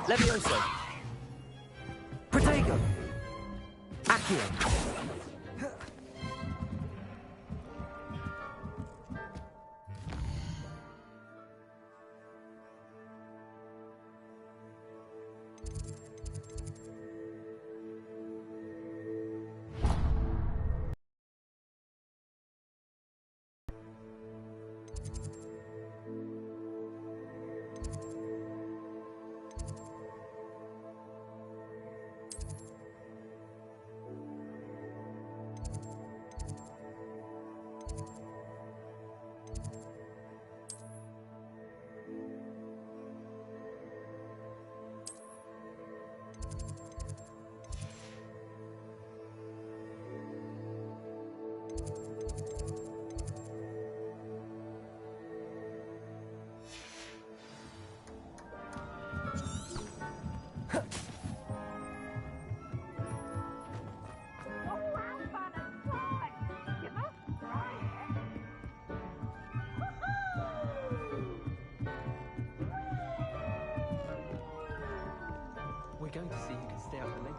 Levioso! Protego! Accio! We're going to see who can stay up the late.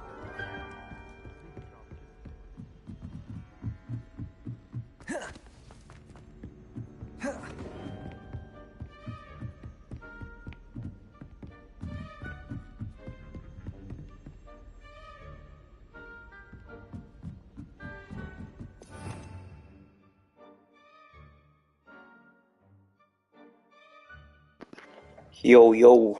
Yo, yo.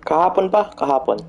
Kahapon pa? Kahapon.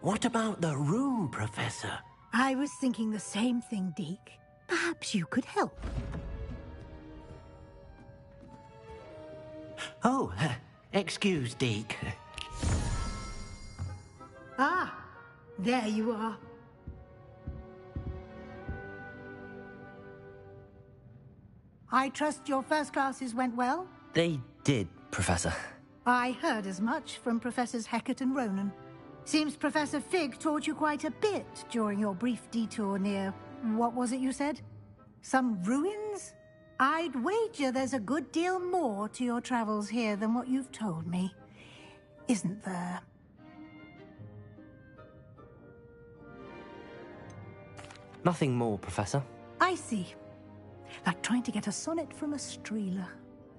What about the room, Professor? I was thinking the same thing, Deke. Perhaps you could help. Oh, excuse, Deke. Ah, there you are. I trust your first classes went well? They did, Professor. I heard as much from Professors Hecat and Ronan. Seems Professor Fig taught you quite a bit during your brief detour near... what was it you said? Some ruins? I'd wager there's a good deal more to your travels here than what you've told me. Isn't there? Nothing more, Professor. I see. Like trying to get a sonnet from a streeler.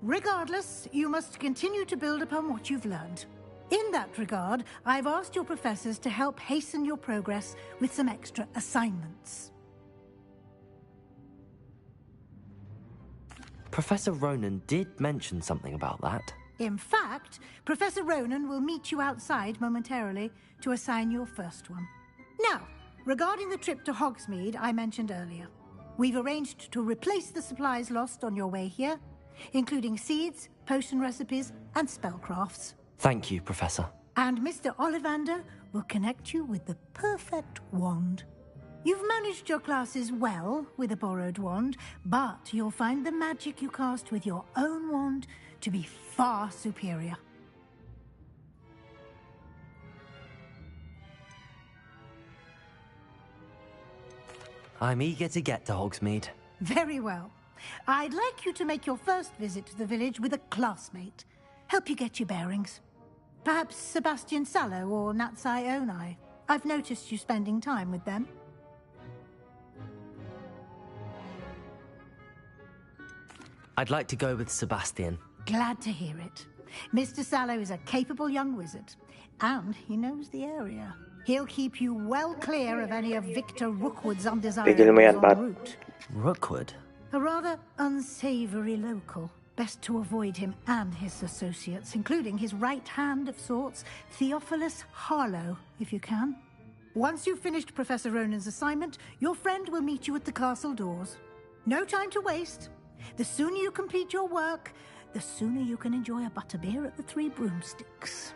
Regardless, you must continue to build upon what you've learned. In that regard, I've asked your professors to help hasten your progress with some extra assignments. Professor Ronan did mention something about that. In fact, Professor Ronan will meet you outside momentarily to assign your first one. Now, regarding the trip to Hogsmeade I mentioned earlier, we've arranged to replace the supplies lost on your way here, including seeds, potion recipes, and spellcrafts. Thank you, Professor. And Mr. Ollivander will connect you with the perfect wand. You've managed your classes well with a borrowed wand, but you'll find the magic you cast with your own wand to be far superior. I'm eager to get to Hogsmeade. Very well. I'd like you to make your first visit to the village with a classmate. Help you get your bearings. Perhaps Sebastian Sallow or Natsai Onai. I've noticed you spending time with them. I'd like to go with Sebastian. Glad to hear it. Mr. Sallow is a capable young wizard, and he knows the area. He'll keep you well clear of any of Victor Rookwood's undesirables en route. Rookwood? A rather unsavory local. Best to avoid him and his associates, including his right hand of sorts, Theophilus Harlow, if you can. Once you've finished Professor Ronan's assignment, your friend will meet you at the castle doors. No time to waste. The sooner you complete your work, the sooner you can enjoy a butterbeer at the Three Broomsticks.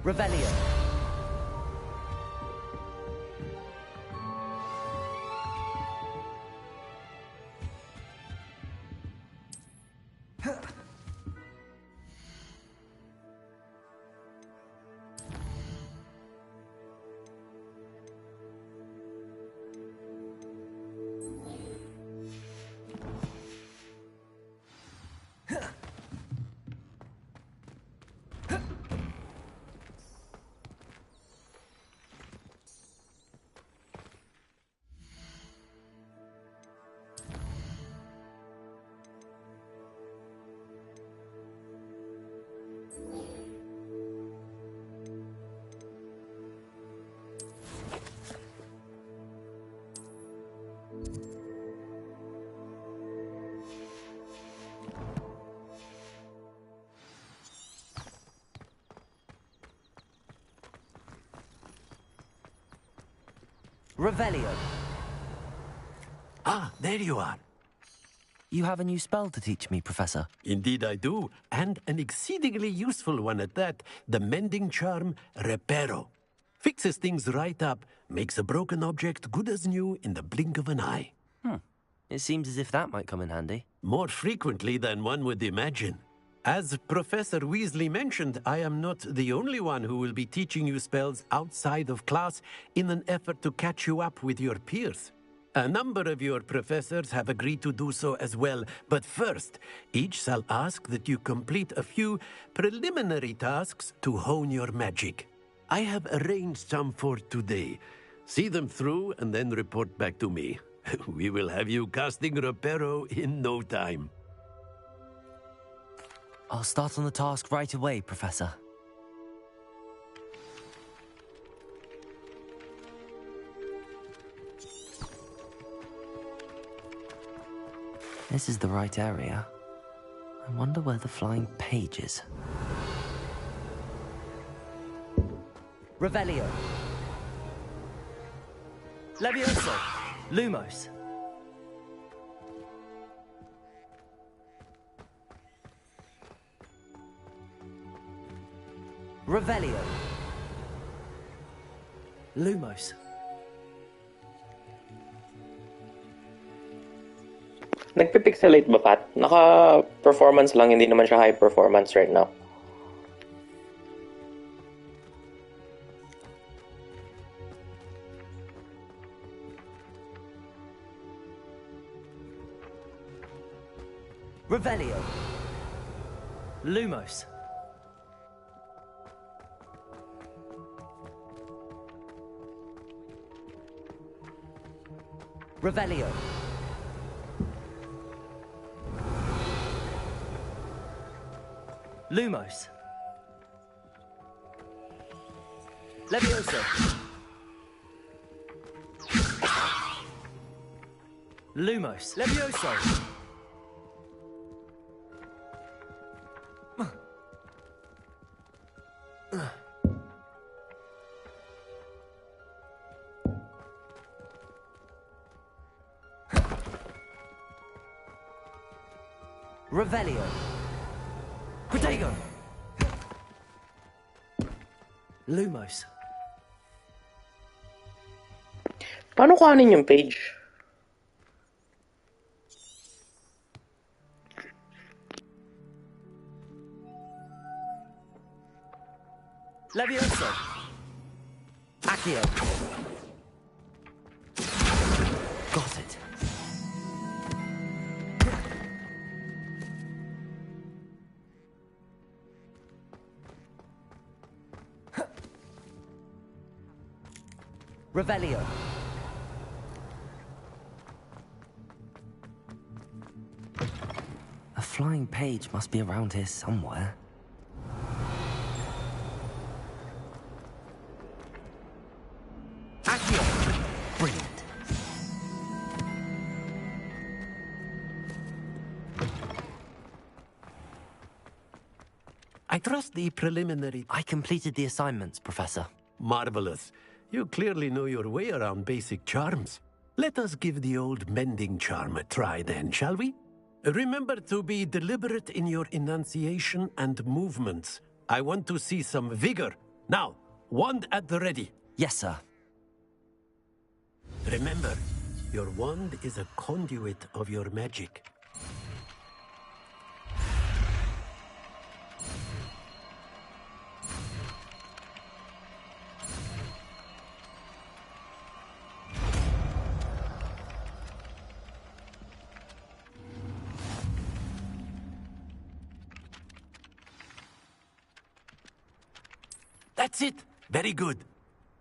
Revelio. Revelio. Ah, there you are. You have a new spell to teach me, Professor. Indeed I do, and an exceedingly useful one at that, the mending charm Reparo. Fixes things right up, makes a broken object good as new in the blink of an eye. It seems as if that might come in handy. More frequently than one would imagine. As Professor Weasley mentioned, I am not the only one who will be teaching you spells outside of class in an effort to catch you up with your peers. A number of your professors have agreed to do so as well, but first, each shall ask that you complete a few preliminary tasks to hone your magic. I have arranged some for today. See them through and then report back to me. We will have you casting Reparo in no time. I'll start on the task right away, Professor. This is the right area. I wonder where the flying page is. Revelio. Levioso. Lumos. Revelio. Lumos. Nagpipixelate ba, Pat? Naka-performance lang, hindi naman siya high performance right now. Revelio. Lumos. Revelio. Lumos. Levioso. Lumos. Levioso. Revelio. Protego. Lumos. Paano kuhanin yung page? Levioso. Accio. Got it. Revelio. A flying page must be around here somewhere. Accio. Brilliant. I trust the preliminary... I completed the assignments, Professor. Marvelous. You clearly know your way around basic charms. Let us give the old mending charm a try then, shall we? Remember to be deliberate in your enunciation and movements. I want to see some vigor. Now, wand at the ready. Yes, sir. Remember, your wand is a conduit of your magic. That's it. Very good.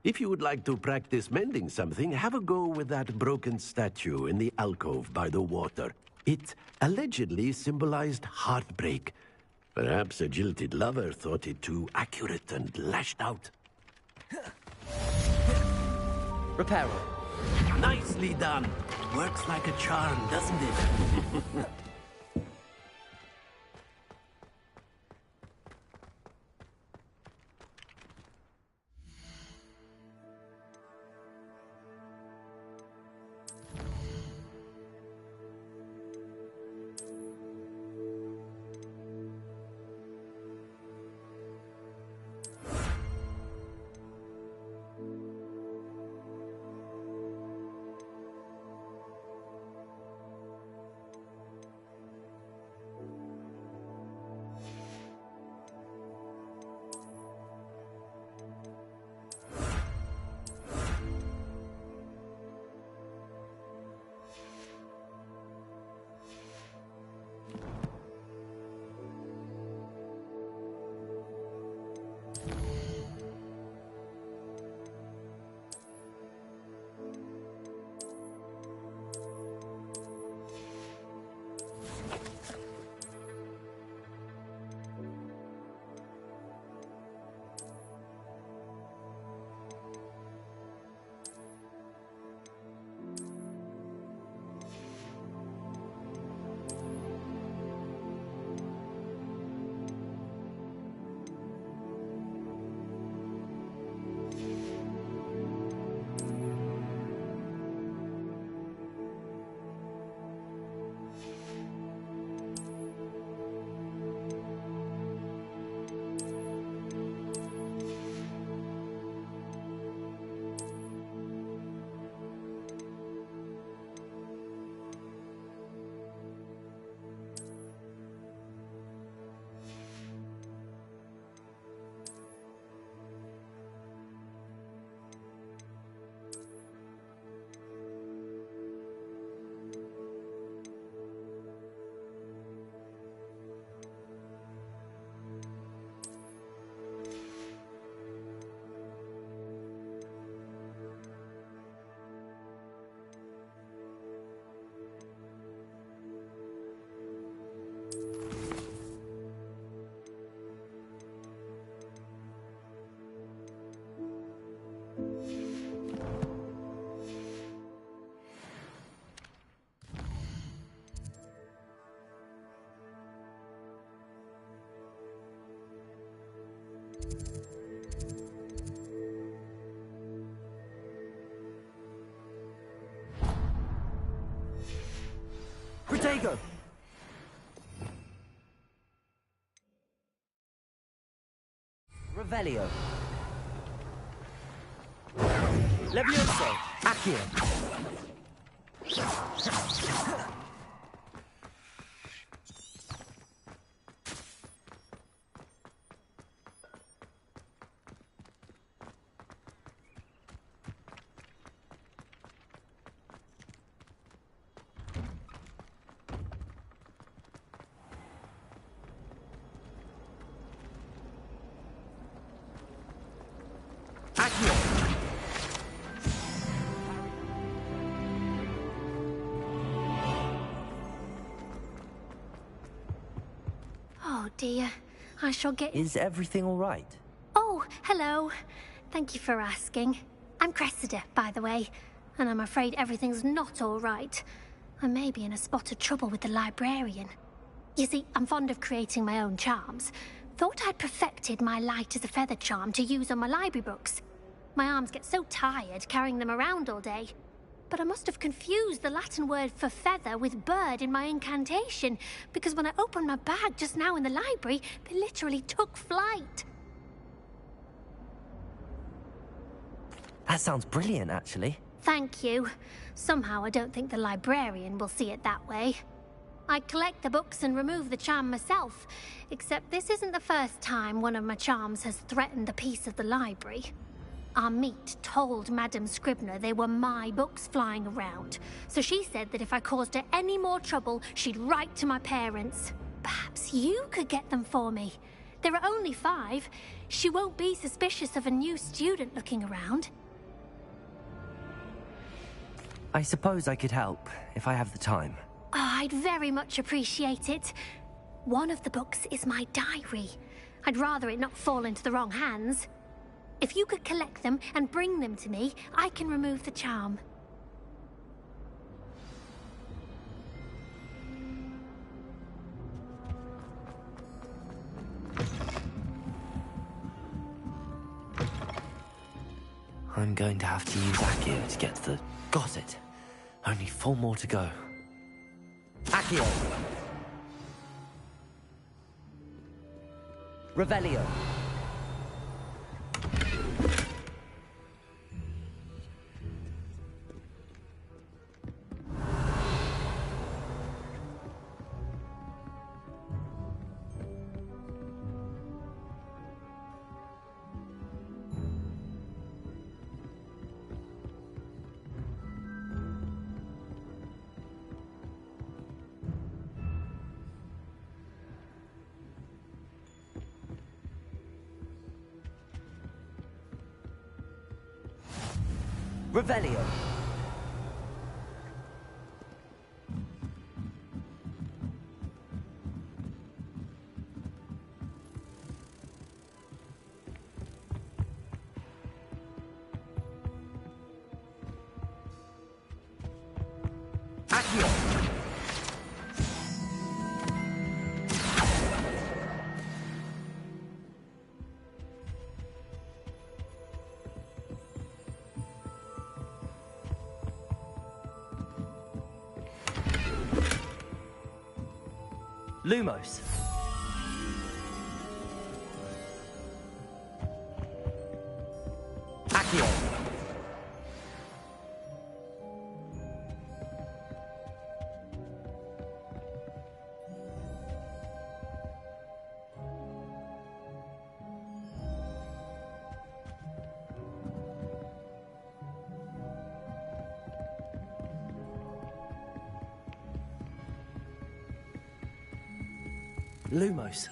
If you would like to practice mending something, have a go with that broken statue in the alcove by the water. It allegedly symbolized heartbreak. Perhaps a jilted lover thought it too accurate and lashed out. Reparo. Nicely done. Works like a charm, doesn't it? Protego! Revelio. Levioso. Accio. Oh dear, I shall get... Is everything all right? Oh, hello. Thank you for asking. I'm Cressida, by the way, and I'm afraid everything's not all right. I may be in a spot of trouble with the librarian. You see, I'm fond of creating my own charms. Thought I'd perfected my light as a feather charm to use on my library books. My arms get so tired carrying them around all day. But I must have confused the Latin word for feather with bird in my incantation, because when I opened my bag just now in the library, they literally took flight. That sounds brilliant, actually. Thank you. Somehow I don't think the librarian will see it that way. I collect the books and remove the charm myself, except this isn't the first time one of my charms has threatened the peace of the library. Our meet told Madame Scribner they were my books flying around, so she said that if I caused her any more trouble, she'd write to my parents. Perhaps you could get them for me. There are only 5. She won't be suspicious of a new student looking around. I suppose I could help, if I have the time. Oh, I'd very much appreciate it. One of the books is my diary. I'd rather it not fall into the wrong hands. If you could collect them and bring them to me, I can remove the charm. I'm going to have to use Accio to get to the... Got it. Only 4 more to go. Accio! Revelio. Revelio. Accio. Lumos. Accio. Lumos.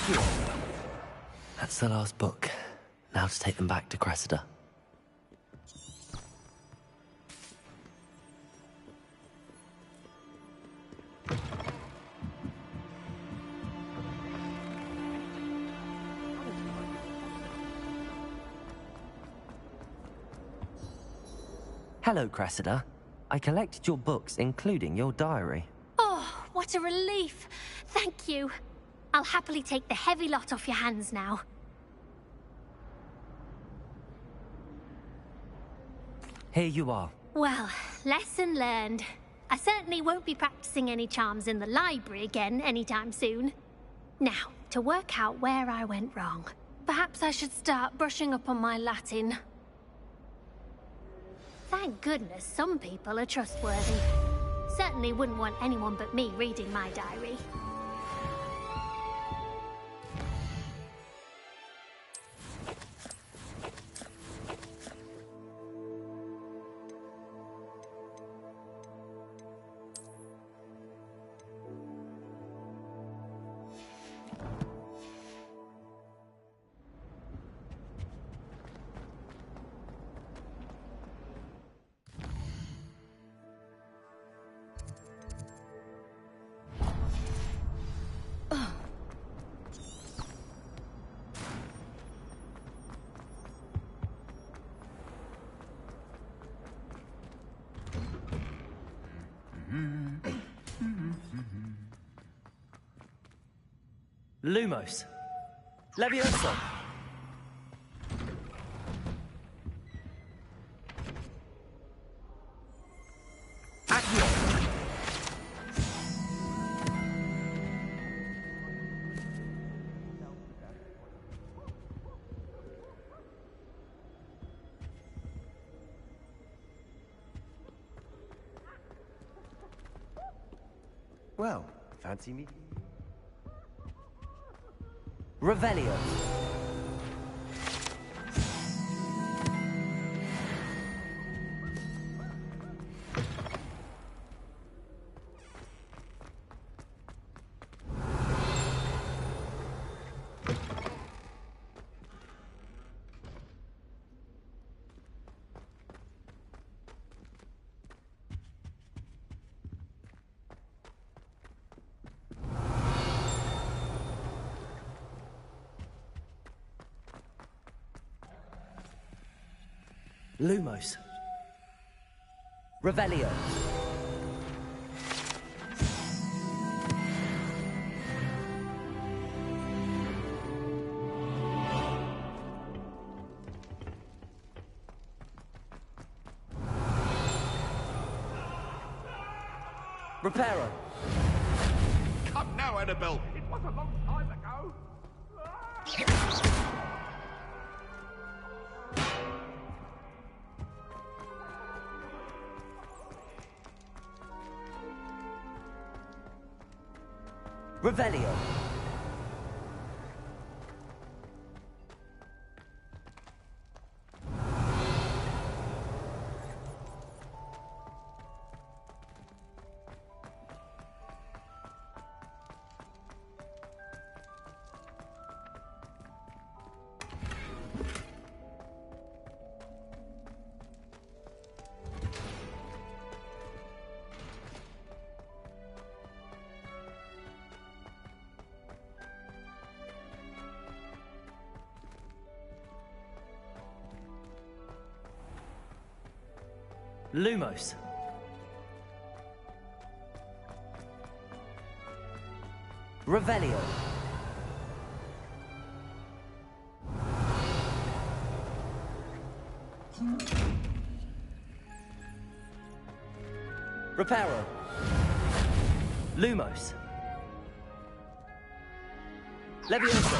Accio! That's the last book. Now to take them back to Cressida. Hello, Cressida. I collected your books, including your diary. Oh, what a relief. Thank you. I'll happily take the heavy lot off your hands now. Here you are. Well, lesson learned. I certainly won't be practicing any charms in the library again anytime soon. Now, to work out where I went wrong. Perhaps I should start brushing up on my Latin. Thank goodness some people are trustworthy. Certainly wouldn't want anyone but me reading my diary. Lumos. Levioso. Accio. Well, fancy me? Revelio. Lumos. Revelio. Reparo. Come now, Annabelle. It was a long time ago. Revelio. Lumos. Revelio. Reparo. Lumos. Levioso.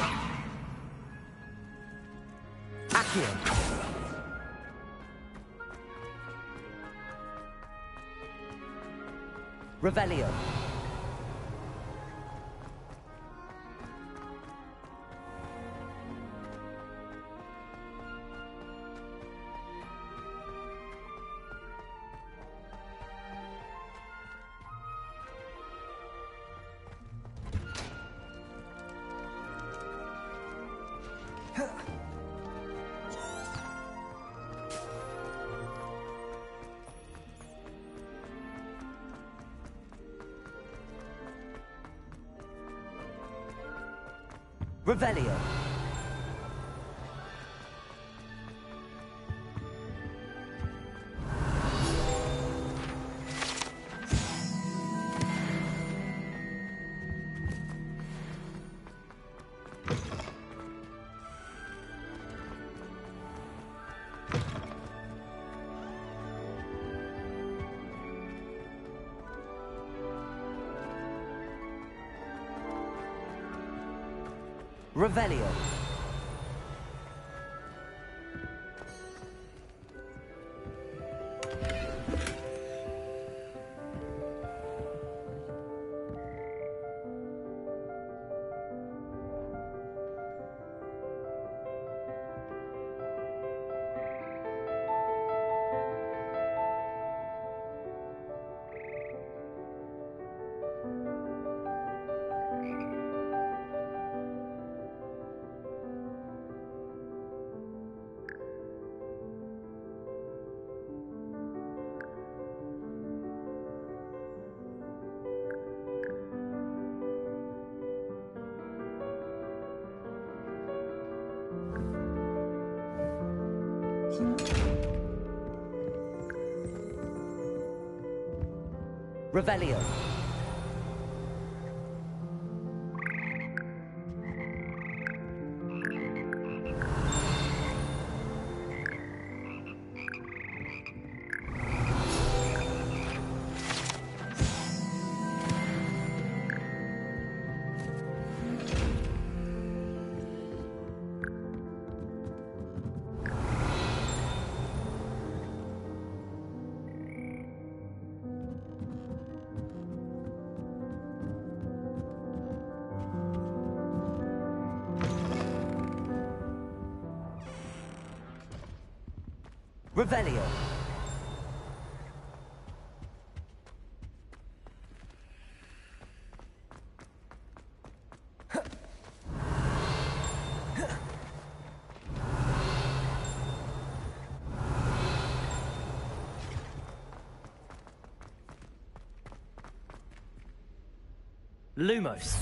Accio. Revelio. Revelio. Revelio. Revelio. Revelio. Lumos.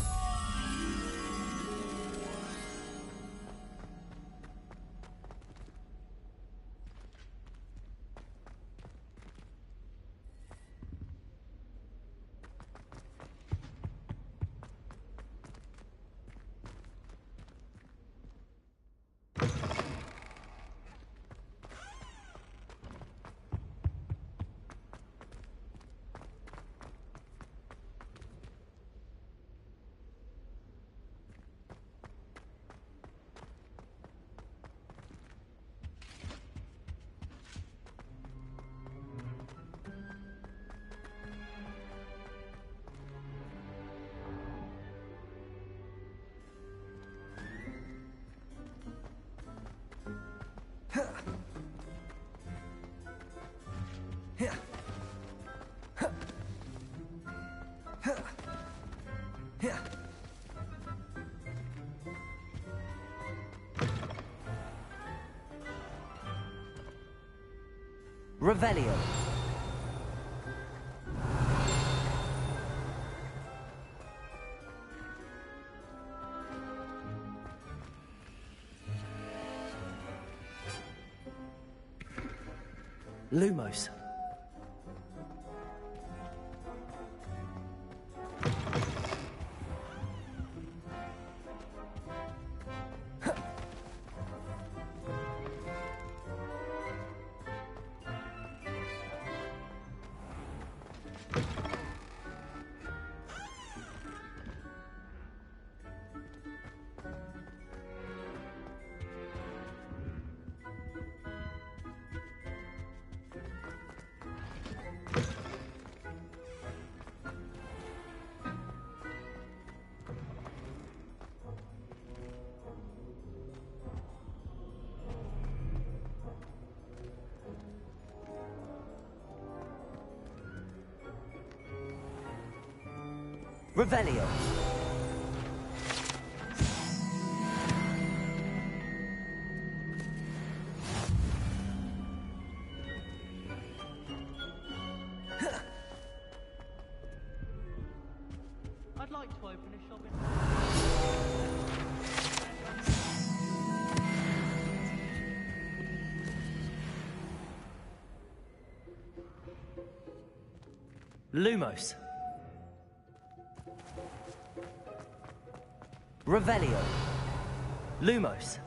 Revelio. Lumos. Revelio. I'd like to open a shop in... Lumos. Revelio. Lumos.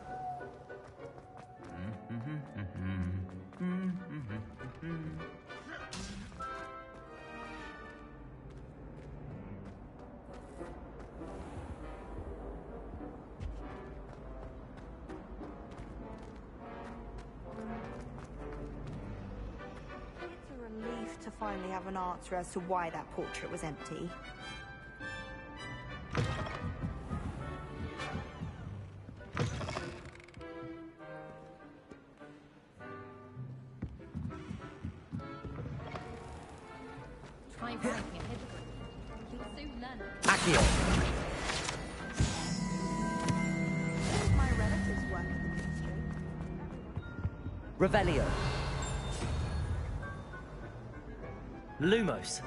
It's a relief to finally have an answer as to why that portrait was empty. Try writing a hypocrite. You'll soon learn it. Accio. My relatives work in the ministry. Revelio. Lumos.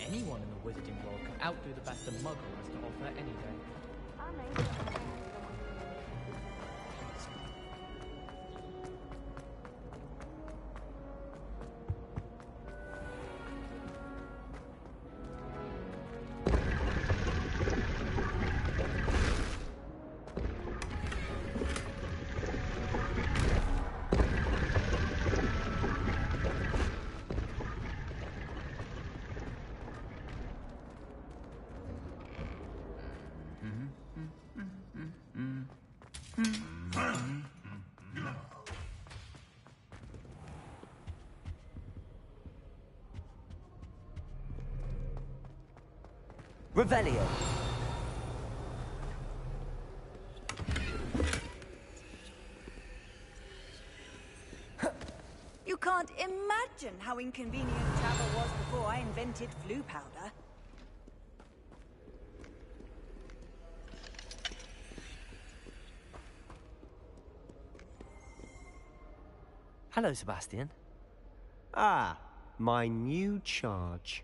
Anyone in the wizarding world could outdo the best a muggle has to offer any day. Revelio. You can't imagine how inconvenient travel was before I invented flu powder. Hello, Sebastian. Ah, my new charge.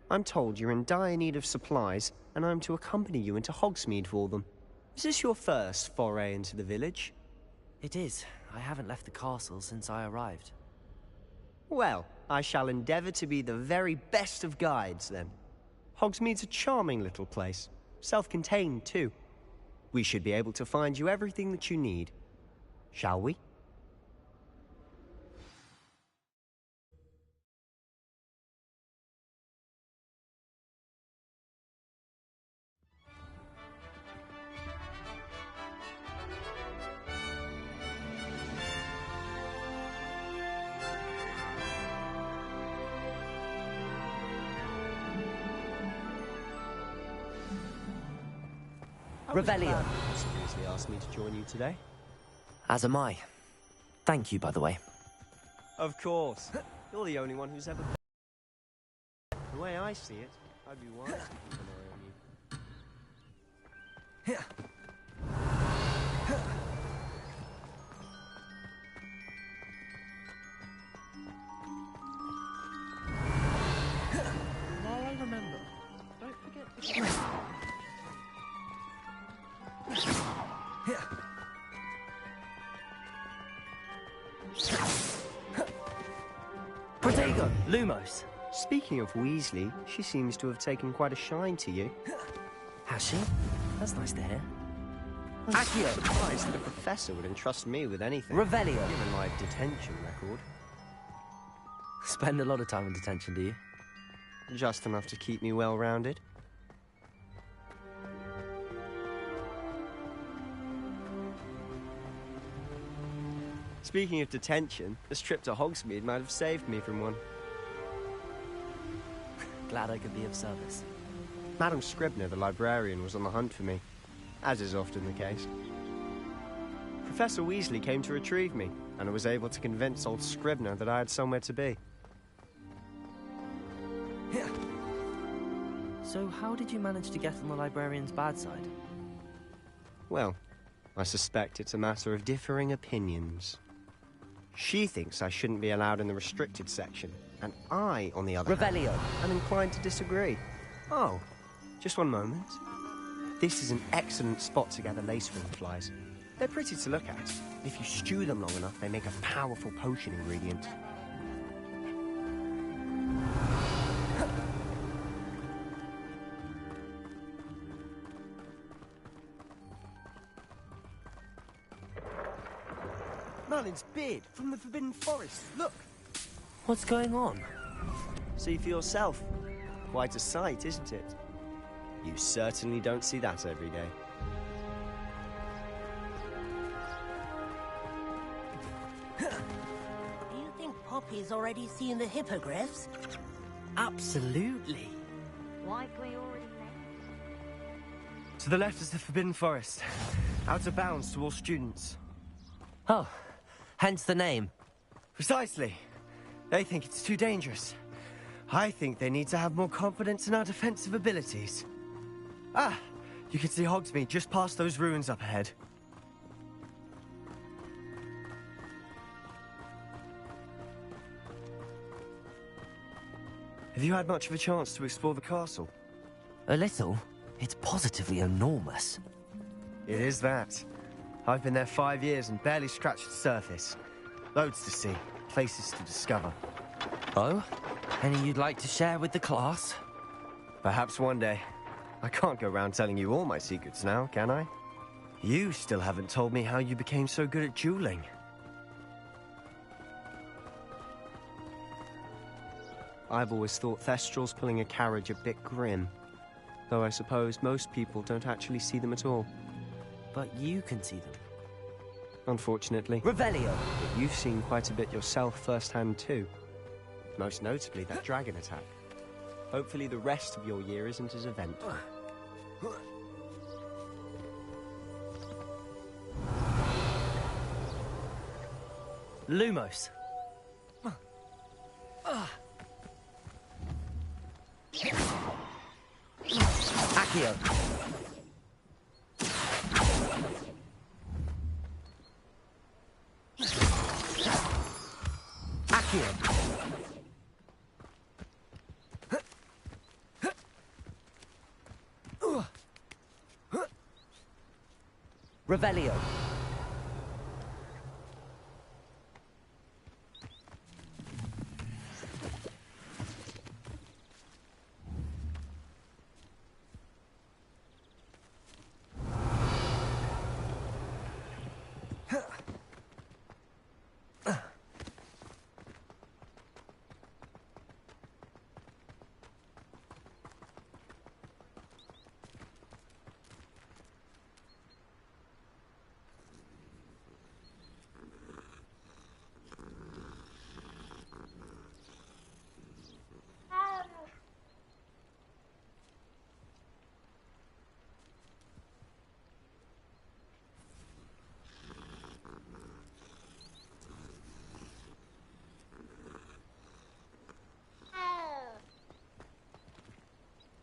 I'm told you're in dire need of supplies, and I'm to accompany you into Hogsmeade for them. Is this your first foray into the village? It is. I haven't left the castle since I arrived. Well, I shall endeavour to be the very best of guides, then. Hogsmeade's a charming little place. Self-contained, too. We should be able to find you everything that you need. Shall we? Revelio. Seriously asked me to join you today. As am I. Thank you, by the way. Of course. You're the only one who's ever... The way I see it, I'd be wise to keep an eye on you. While I remember, don't forget to... Protego! Lumos. Speaking of Weasley, she seems to have taken quite a shine to you. Has she? That's nice to hear. I'm Accio. surprised that a professor would entrust me with anything. Revelio. Given my detention record. Spend a lot of time in detention, do you? Just enough to keep me well-rounded. Speaking of detention, this trip to Hogsmeade might have saved me from one. Glad I could be of service. Madam Scribner, the librarian, was on the hunt for me, as is often the case. Professor Weasley came to retrieve me, and I was able to convince old Scribner that I had somewhere to be. So how did you manage to get on the librarian's bad side? Well, I suspect it's a matter of differing opinions. She thinks I shouldn't be allowed in the restricted section, and I, on the other Revelio. hand, am inclined to disagree. Oh, just one moment. This is an excellent spot to gather lacewing flies. They're pretty to look at. If you stew them long enough, they make a powerful potion ingredient. Merlin's beard from the Forbidden Forest. Look! What's going on? See for yourself. Quite a sight, isn't it? You certainly don't see that every day. Do you think Poppy's already seen the hippogriffs? Absolutely. Like we already met. To the left is the Forbidden Forest. Out of bounds to all students. Oh, hence the name. Precisely. They think it's too dangerous. I think they need to have more confidence in our defensive abilities. Ah, you can see Hogsmeade just past those ruins up ahead. Have you had much of a chance to explore the castle? A little. It's positively enormous. It is that. I've been there 5 years and barely scratched the surface. Loads to see, places to discover. Oh? Any you'd like to share with the class? Perhaps one day. I can't go around telling you all my secrets now, can I? You still haven't told me how you became so good at dueling. I've always thought Thestrals pulling a carriage a bit grim. Though I suppose most people don't actually see them at all. But you can see them. Unfortunately. Revelio! But you've seen quite a bit yourself firsthand too. Most notably that dragon attack. Hopefully the rest of your year isn't as eventful. Lumos. Accio. Accio. Revelio.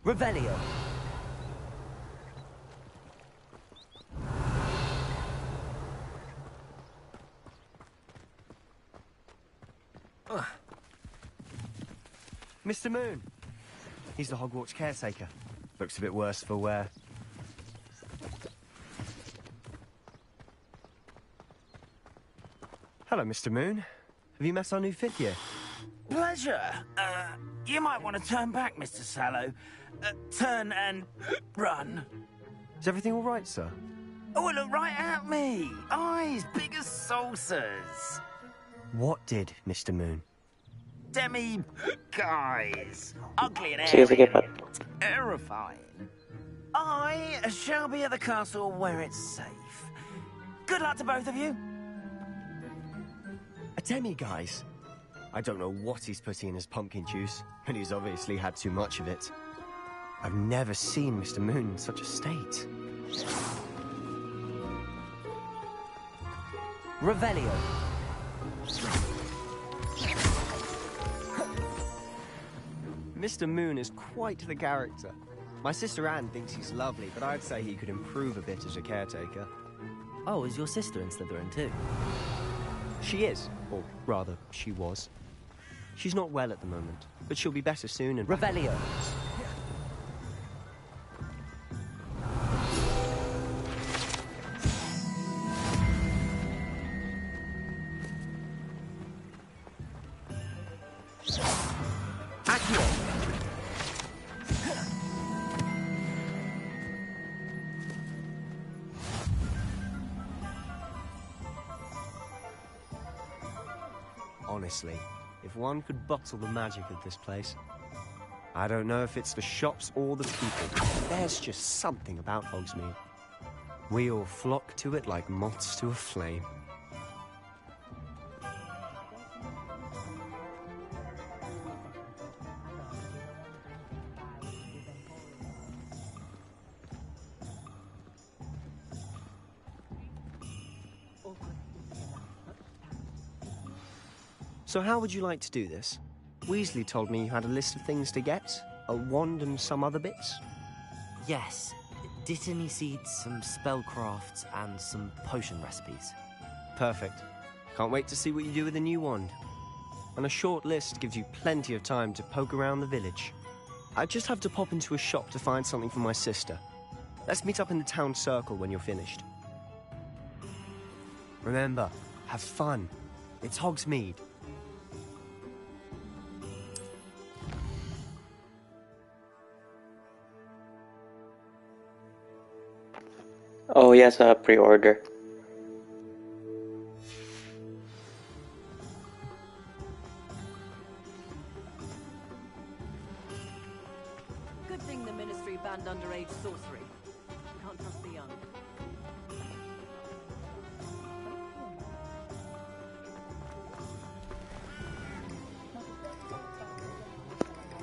Revelio. Mr. Moon. He's the Hogwarts caretaker. Looks a bit worse for wear. Hello, Mr. Moon. Have you met our new fifth year? Pleasure. You might want to turn back, Mr. Sallow. Turn and run. Is everything all right, sir? Oh, look right at me. Eyes big as saucers. What did, Mr. Moon? Demi guys. Ugly and Sige, sige, Pat. terrifying. I shall be at the castle where it's safe. Good luck to both of you. A demi-guise? I don't know what he's putting in his pumpkin juice, but he's obviously had too much of it. I've never seen Mr. Moon in such a state. Revelio. Mr. Moon is quite the character. My sister Anne thinks he's lovely, but I'd say he could improve a bit as a caretaker. Oh, is your sister in Slytherin too? She is, or rather, she was. She's not well at the moment, but she'll be better soon and... Revelio! Honestly, if one could bottle the magic of this place. I don't know if it's the shops or the people. There's just something about Hogsmeade. We all flock to it like moths to a flame. So how would you like to do this? Weasley told me you had a list of things to get, a wand and some other bits. Yes. Dittany seeds, some spellcrafts, and some potion recipes. Perfect. Can't wait to see what you do with the new wand. And a short list gives you plenty of time to poke around the village. I just have to pop into a shop to find something for my sister. Let's meet up in the town circle when you're finished. Remember, have fun. It's Hogsmeade. Oh yes, pre-order. Good thing the Ministry banned underage sorcery. Can't trust the young.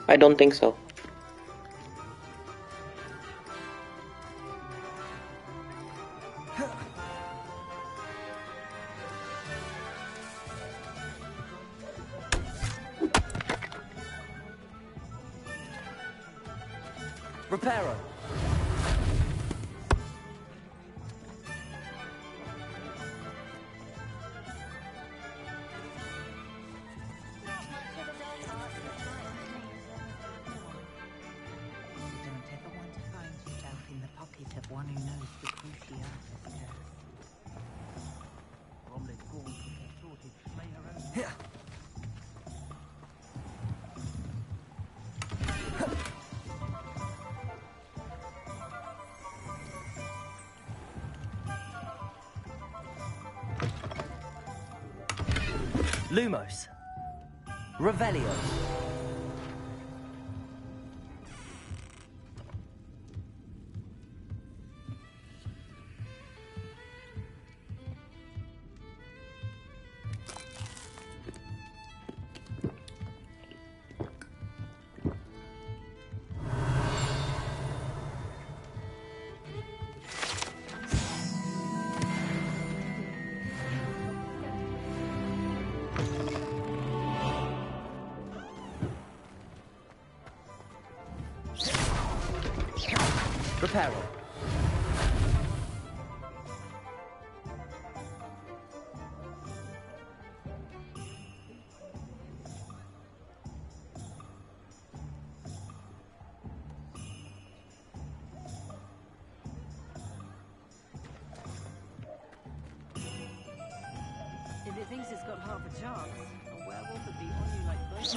I don't think so. Reparo! Lumos. Revelio. Reparo. If it thinks it's got half a chance, a werewolf would be on you like birds.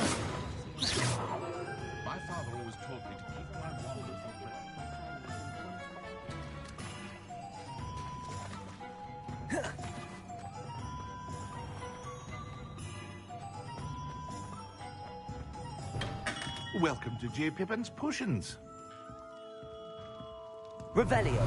My father always told me to keep my wand from Welcome to J. Pippin's Potions. Revelio.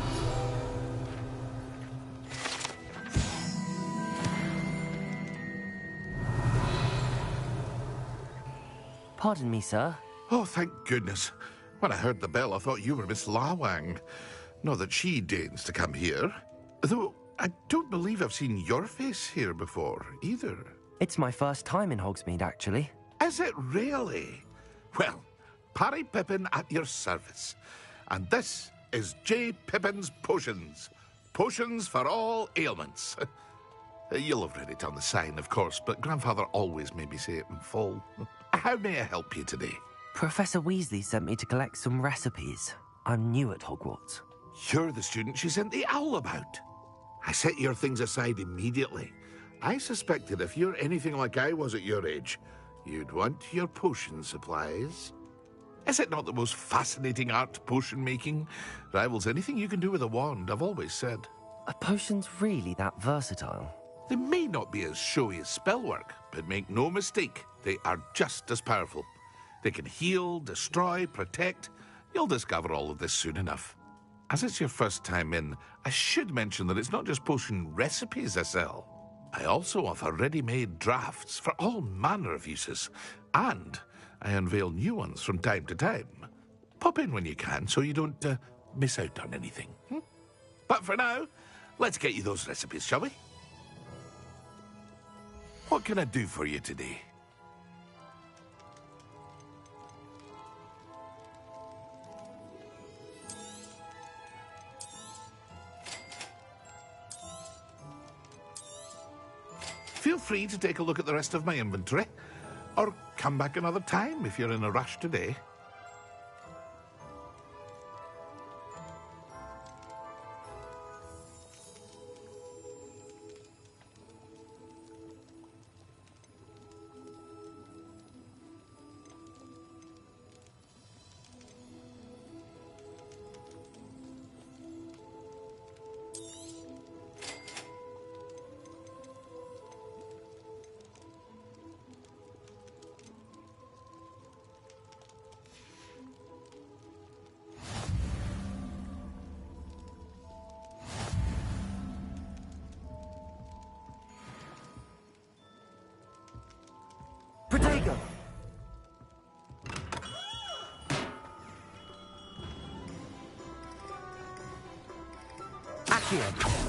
Pardon me, sir. Oh, thank goodness. When I heard the bell, I thought you were Miss Lawang. Not that she deigns to come here. Though I don't believe I've seen your face here before, either. It's my first time in Hogsmeade, actually. Is it really? Well, Parry Pippin at your service. And this is J. Pippin's Potions. Potions for all ailments. You'll have read it on the sign, of course, but Grandfather always made me say it in full. How may I help you today? Professor Weasley sent me to collect some recipes. I'm new at Hogwarts. You're the student she sent the owl about. I set your things aside immediately. I suspected if you're anything like I was at your age, you'd want your potion supplies. Is it not the most fascinating art, potion making? Rivals anything you can do with a wand, I've always said. Are potions really that versatile? They may not be as showy as spellwork, but make no mistake, they are just as powerful. They can heal, destroy, protect. You'll discover all of this soon enough. As it's your first time in, I should mention that it's not just potion recipes I sell. I also offer ready-made drafts for all manner of uses, and I unveil new ones from time to time. Pop in when you can so you don't miss out on anything. But for now, let's get you those recipes, shall we? What can I do for you today? Feel free to take a look at the rest of my inventory, or come back another time if you're in a rush today. Protego! Accio!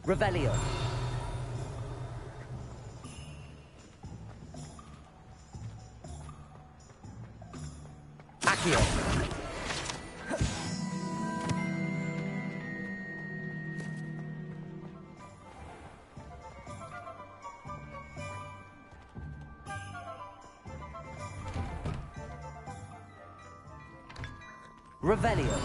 Revelio. Accio. Revelio.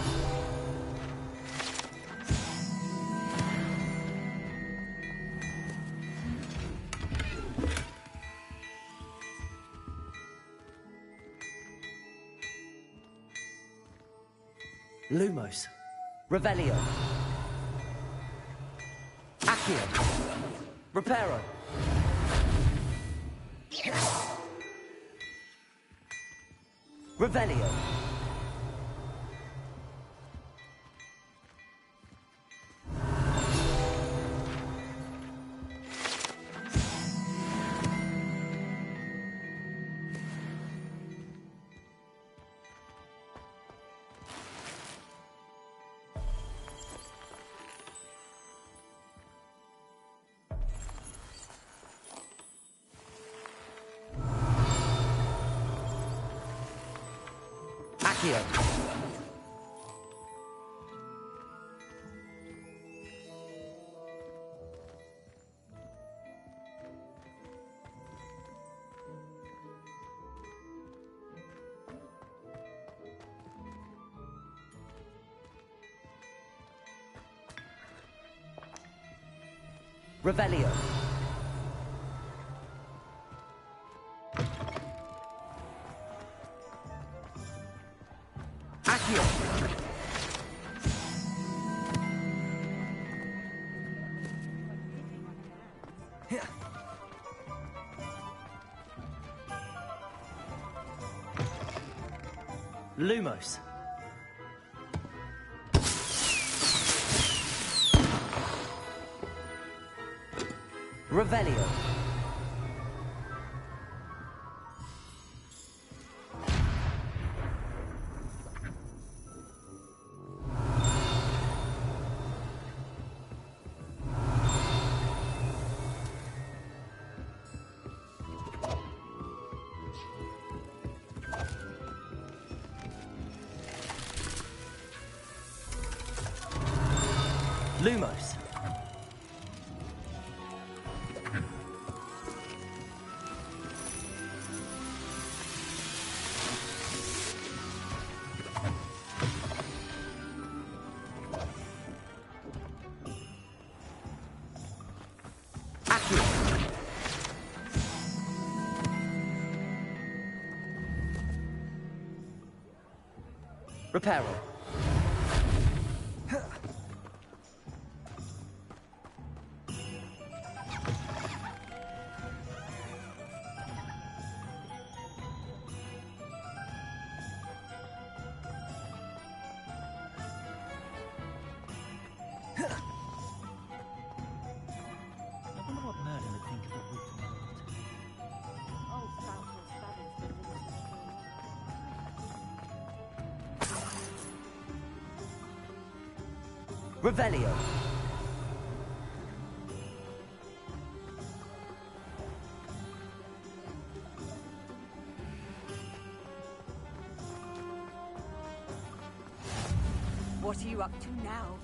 Lumos. Revelio. Accio. Reparo. Revelio. Accio. Revelio. Accio. Lumos. Revelio. Lumos. Reparo. I wonder what Merlin would think of a route to Old Salter's Babby's been listening Revelio. What are you up to now?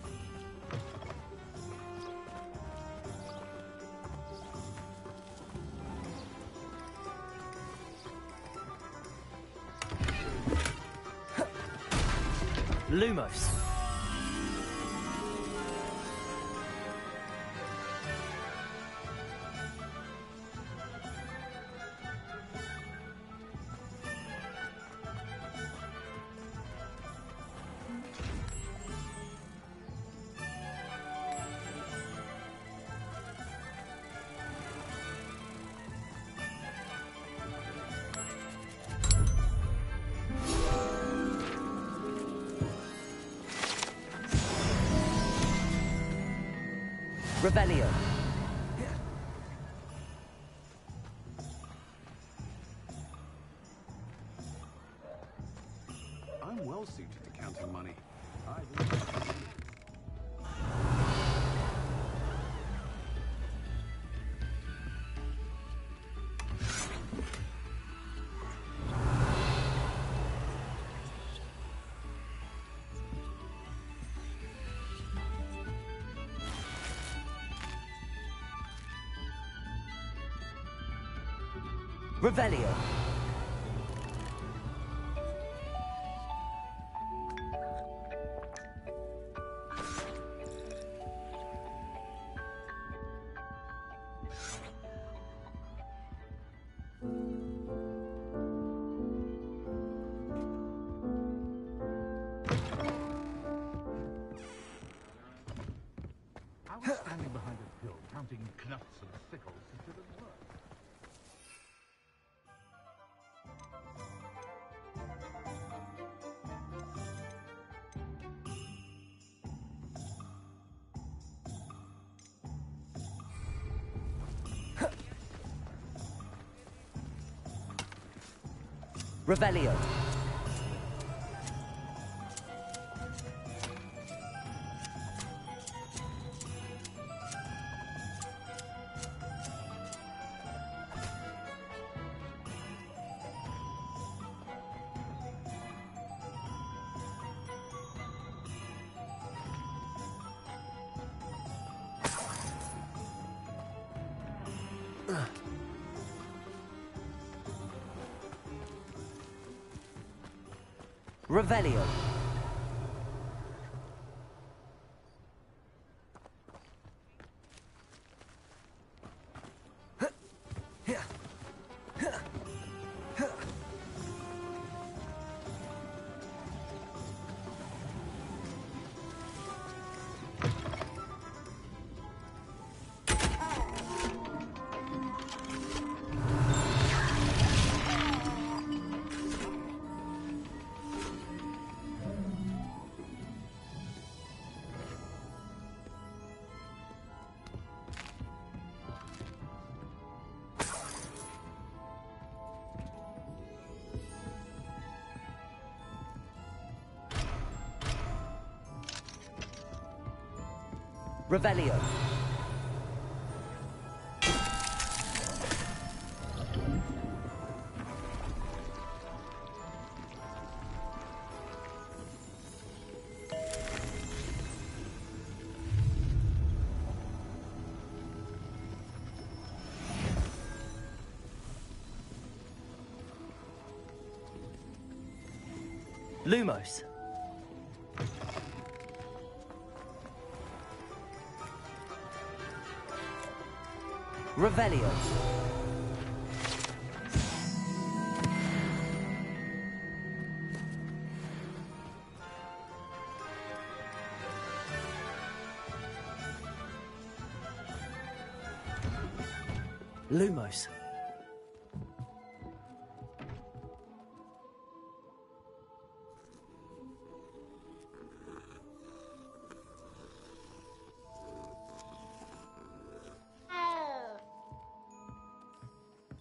Lumos. Revelio. I'm well suited to counting money. Revelio. I was standing behind a hill counting knuts and sickles instead of work. Revelio. Revelio. Revelio. Lumos. Revelio. Lumos.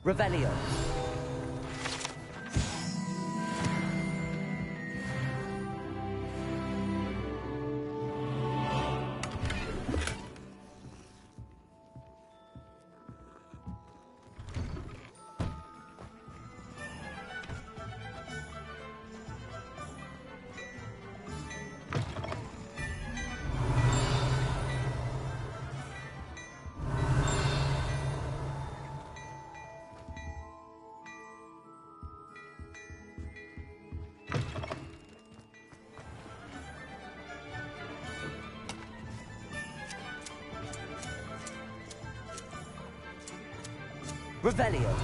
Revelio. Revelio.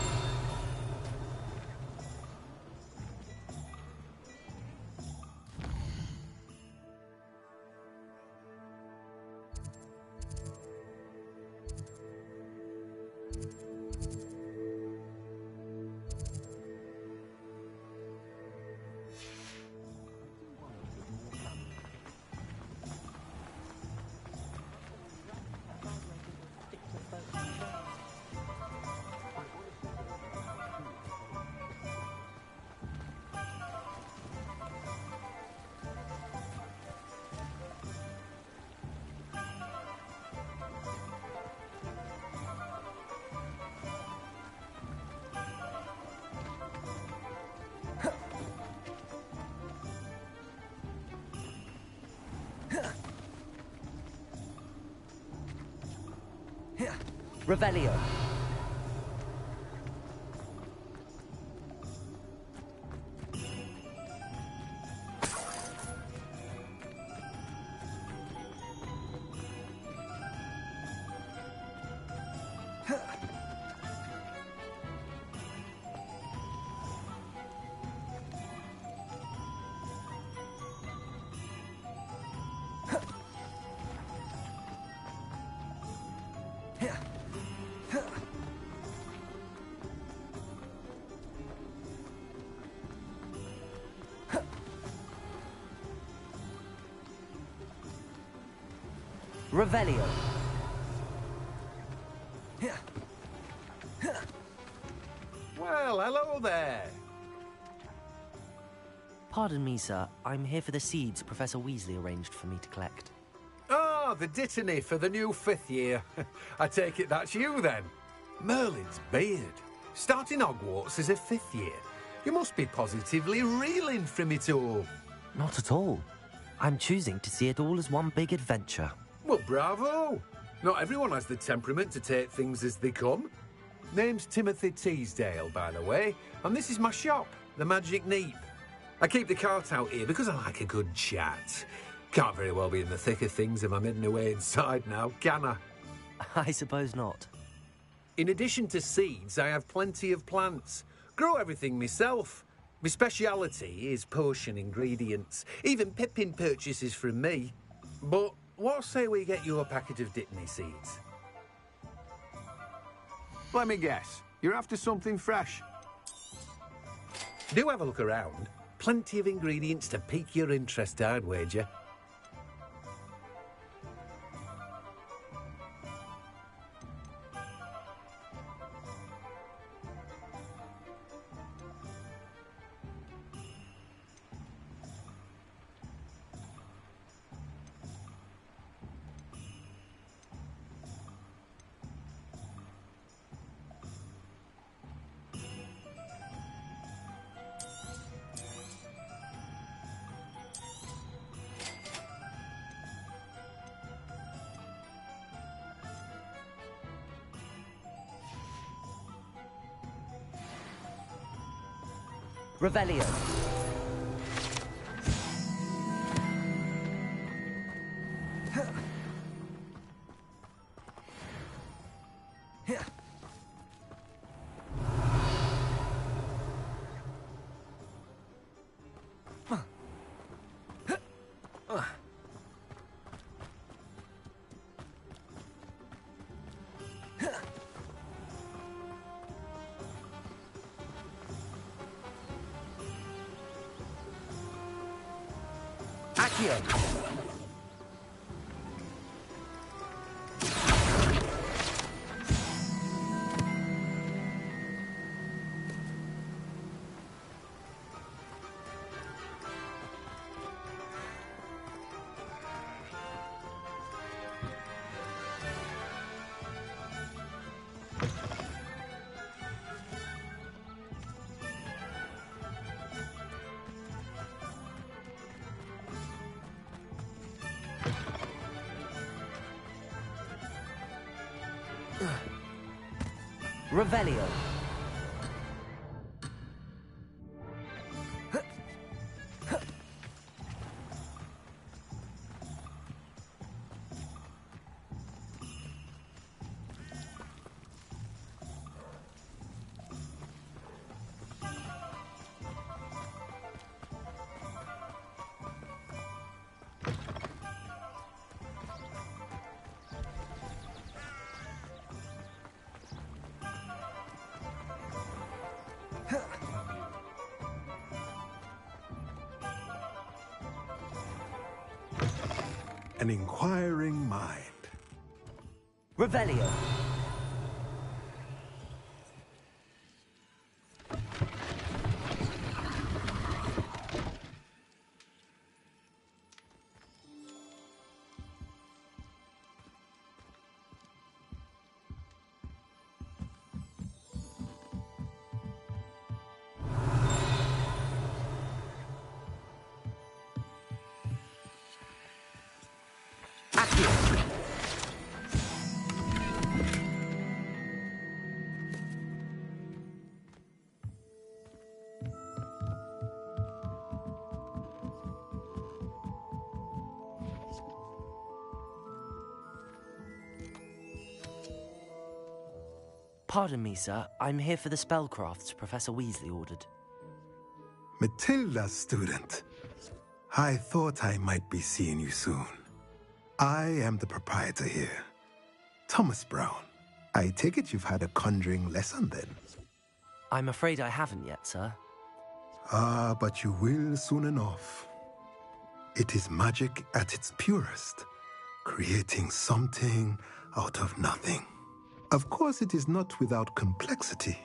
Revelio. Revelio. Well, hello there. Pardon me, sir. I'm here for the seeds Professor Weasley arranged for me to collect. Ah, the dittany for the new 5th year. I take it that's you, then. Merlin's beard. Starting Hogwarts as a 5th year. You must be positively reeling from it all. Not at all. I'm choosing to see it all as one big adventure. Well, bravo. Not everyone has the temperament to take things as they come. Name's Timothy Teasdale, by the way, and this is my shop, the Magic Neep. I keep the cart out here because I like a good chat. Can't very well be in the thick of things if I'm hidden away inside now, can I? I suppose not. In addition to seeds, I have plenty of plants. Grow everything myself. My speciality is potion ingredients. Even Pippin purchases from me. But what say we get you a packet of Dittany seeds? Let me guess. You're after something fresh. Do have a look around. Plenty of ingredients to pique your interest, I'd wager. Revelio. Accio. Revelio. An inquiring mind. Revelio. Pardon me, sir. I'm here for the spellcrafts Professor Weasley ordered. Matilda, student. I thought I might be seeing you soon. I am the proprietor here, Thomas Brown. I take it you've had a conjuring lesson then? I'm afraid I haven't yet, sir. Ah, but you will soon enough. It is magic at its purest, creating something out of nothing. Of course, it is not without complexity,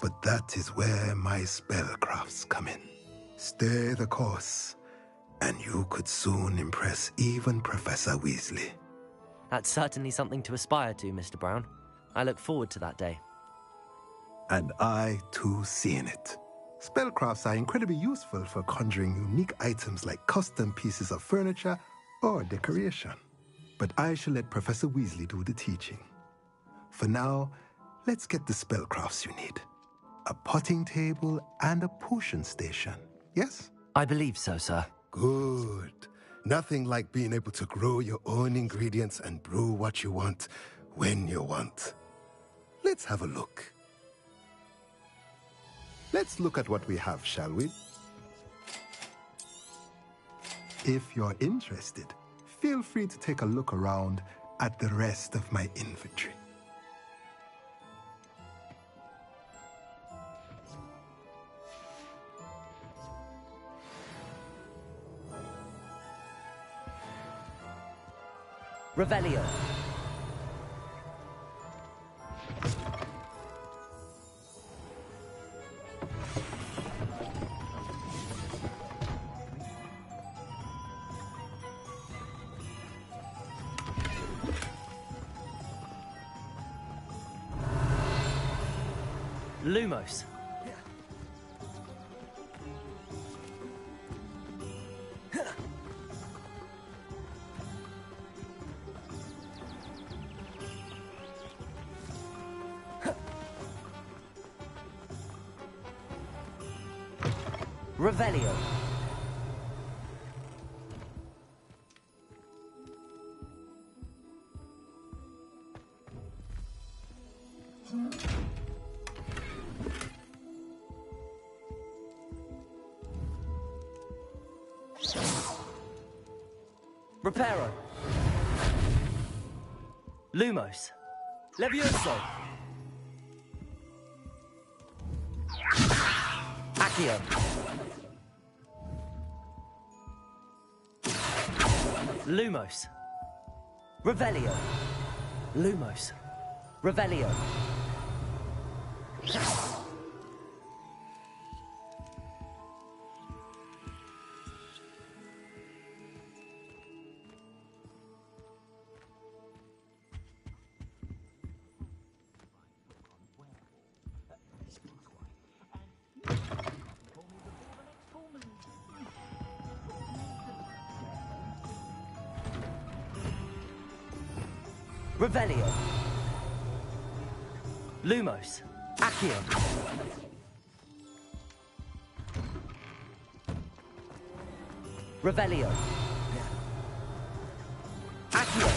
but that is where my spellcrafts come in. Stay the course, and you could soon impress even Professor Weasley. That's certainly something to aspire to, Mr. Brown. I look forward to that day. And I, too, seeing it. Spellcrafts are incredibly useful for conjuring unique items like custom pieces of furniture or decoration. But I shall let Professor Weasley do the teaching. For now, let's get the spellcrafts you need. A potting table and a potion station, yes? I believe so, sir. Good. Nothing like being able to grow your own ingredients and brew what you want when you want. Let's have a look. Let's look at what we have, shall we? If you're interested, feel free to take a look around at the rest of my inventory. Revelio. Lumos. Revelio. Reparo. Lumos. Levioso. Accio. Lumos. Revelio. Lumos. Revelio. Revelio. Lumos. Accio. Revelio. Accio.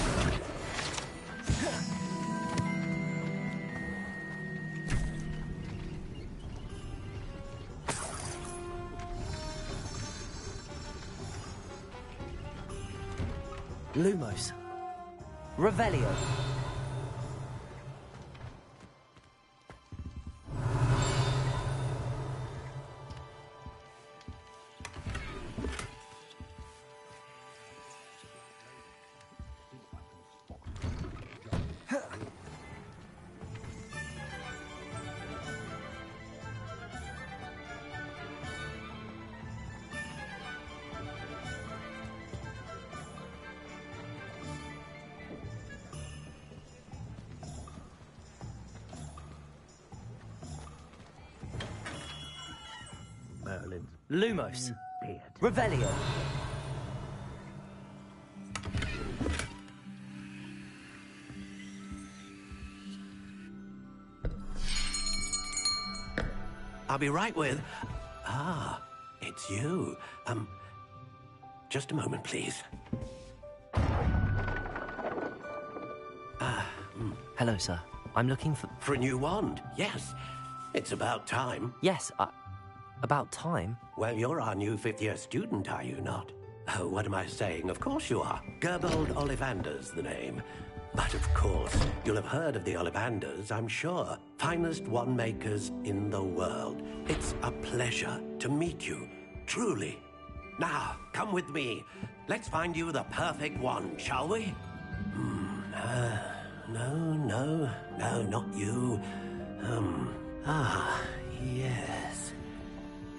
Lumos. Revelio. Lumos. Revelio. I'll be right with... Ah, it's you. Just a moment, please. Hello, sir. I'm looking for... For a new wand, yes. It's about time. Yes, about time? Well, you're our new fifth-year student, are you not? Oh, what am I saying? Of course you are. Gerbold Ollivander's the name. But of course, you'll have heard of the Ollivanders, I'm sure. Finest wand makers in the world. It's a pleasure to meet you, truly. Now, come with me. Let's find you the perfect wand, shall we? No, not you. Yes.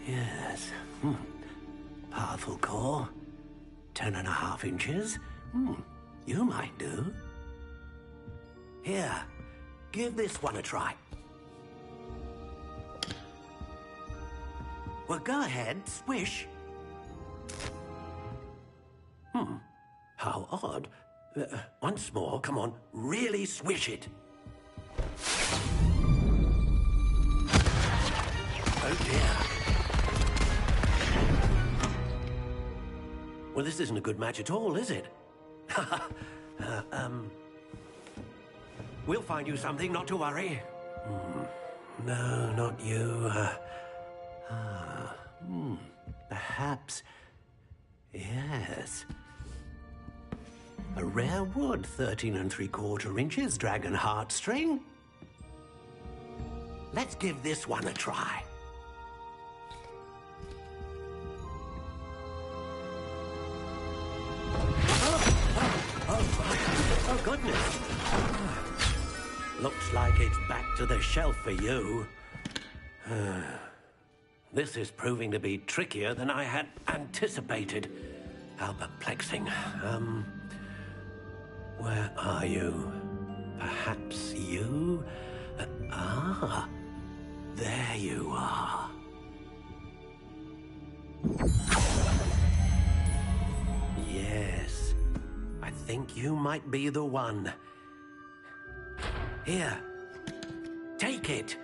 Yes. Powerful core. 10.5 inches. You might do. Here, give this one a try. Well, go ahead, swish. How odd. Once more, come on, really swish it. Oh dear. Well, this isn't a good match at all, is it? We'll find you something, not to worry. No, not you. Perhaps... Yes. A rare wood, 13 3/4 inches, dragon heartstring. Let's give this one a try. Oh, goodness. Looks like it's back to the shelf for you. This is proving to be trickier than I had anticipated. How perplexing. Where are you? Perhaps you? There you are. Yes, I think you might be the one. Here, take it.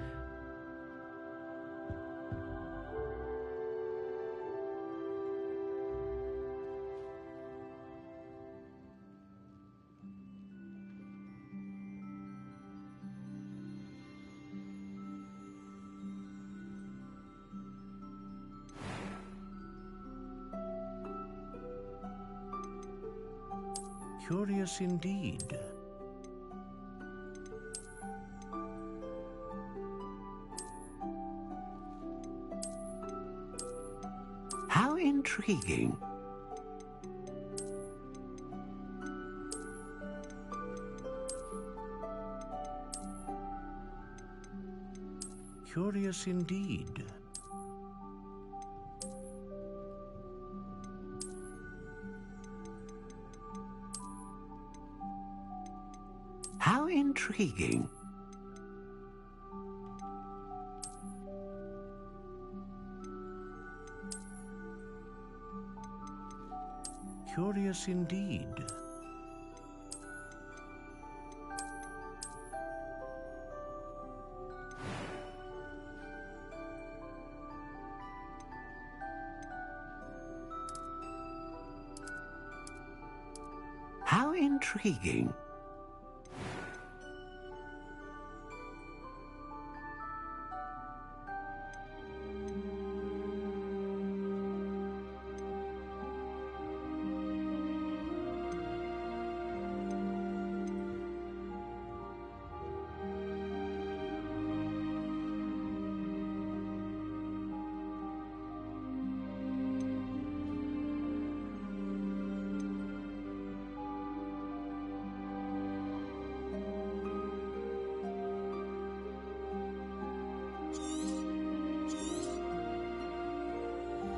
Curious indeed. How intriguing. Curious indeed. How intriguing. Curious indeed. How intriguing.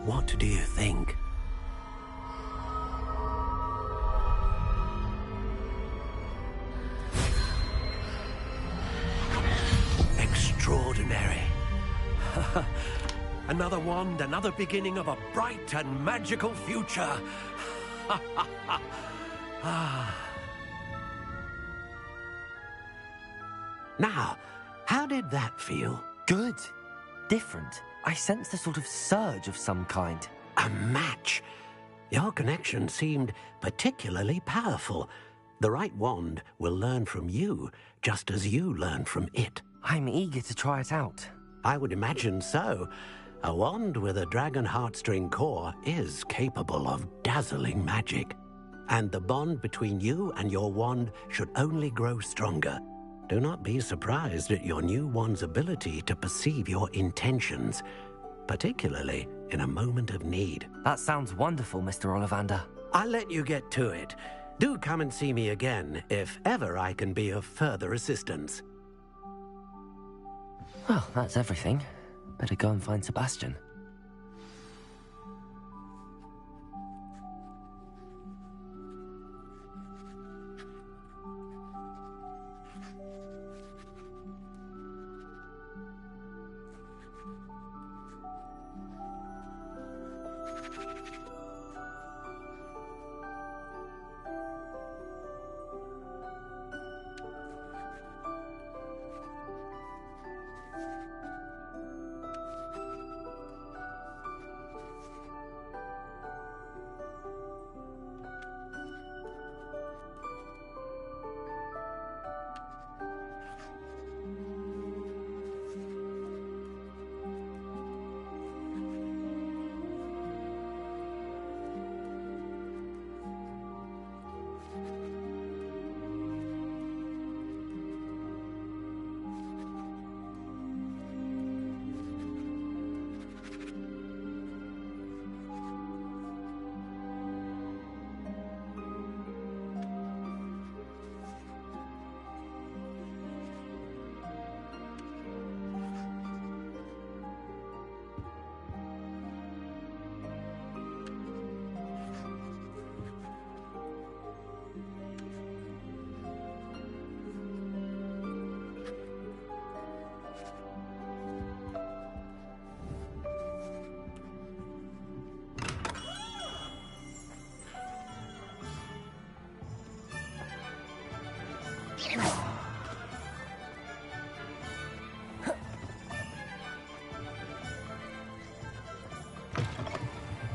What do you think? Extraordinary. Another wand, another beginning of a bright and magical future. Now, how did that feel? Good. Different. I sensed a sort of surge of some kind. A match. Your connection seemed particularly powerful. The right wand will learn from you, just as you learn from it. I'm eager to try it out. I would imagine so. A wand with a dragon heartstring core is capable of dazzling magic. And the bond between you and your wand should only grow stronger. Do not be surprised at your new wand's ability to perceive your intentions, particularly in a moment of need. That sounds wonderful, Mr. Ollivander. I'll let you get to it. Do come and see me again if ever I can be of further assistance. Well, that's everything. Better go and find Sebastian.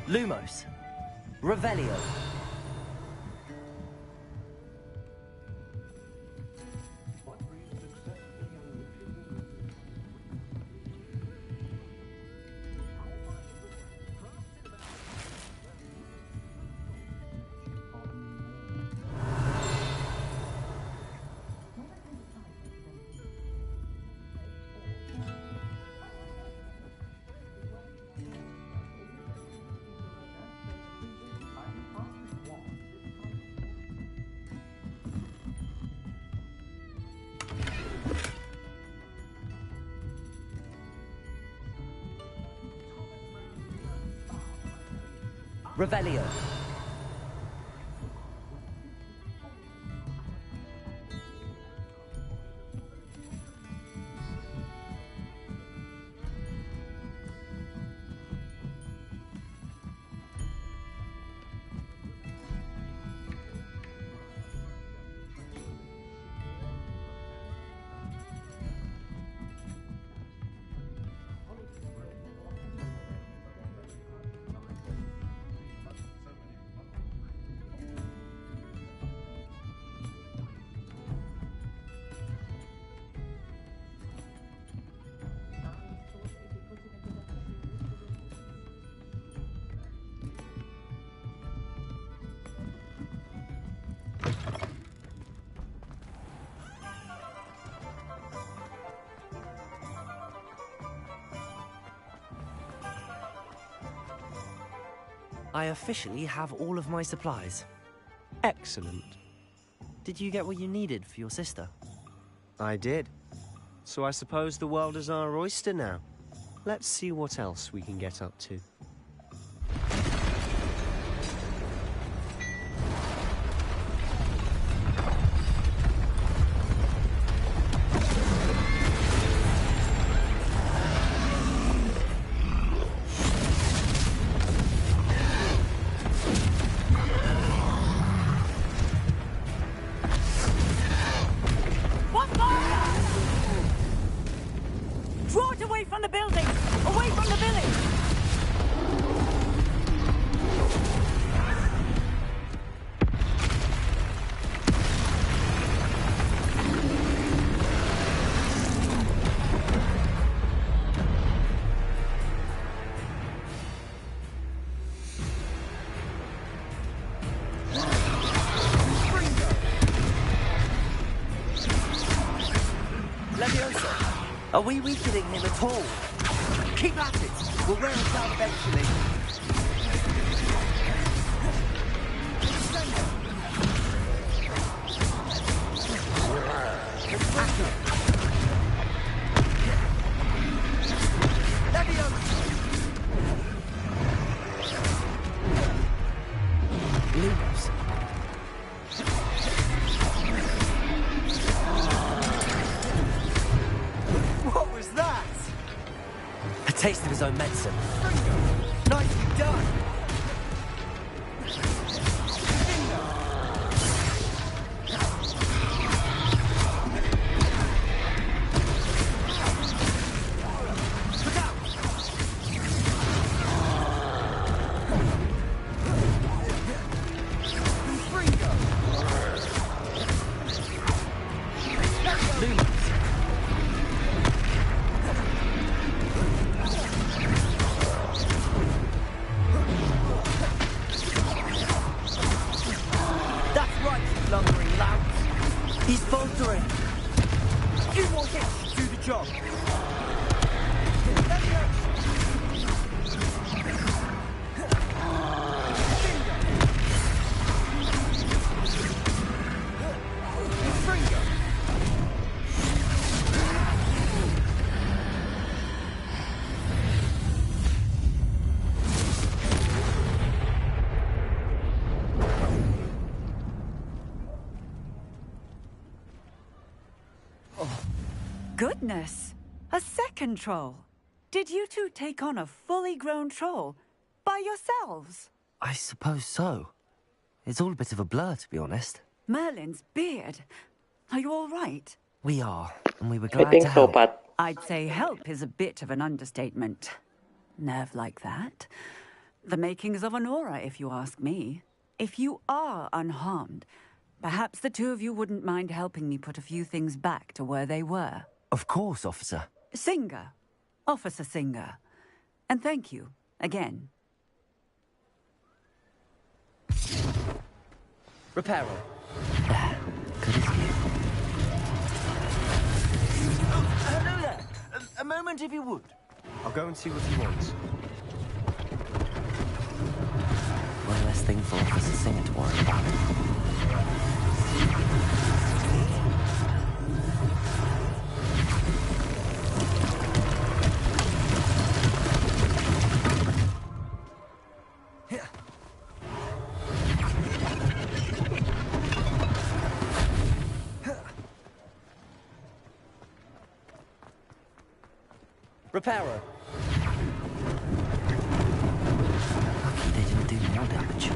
Lumos. Revelio. Revelio. I officially have all of my supplies. Excellent. Did you get what you needed for your sister? I did. So I suppose the world is our oyster now. Let's see what else we can get up to. Draw it away from the building! Away from the village! Leviosa, are we weakening him at all? Keep at it! We'll wear him down eventually. Lumos. What was that? A taste of his own medicine. Nicely done! Look out! That's right, you lumbering lout! He's faltering. Few more hits to do the job! Goodness! A second troll! Did you two take on a fully grown troll? By yourselves? I suppose so. It's all a bit of a blur, to be honest. Merlin's beard. Are you all right? We are, and we were I glad think to so, help. Pat. I'd say help is a bit of an understatement. Nerve like that. The makings of an aura, if you ask me. If you are unharmed, perhaps the two of you wouldn't mind helping me put a few things back to where they were. Of course, officer. Singer. Officer Singer. And thank you, again. Reparo. Hello there! A moment if you would. I'll go and see what he wants. One less thing for Officer Singer to worry about. Repairer. Lucky they didn't do more damage.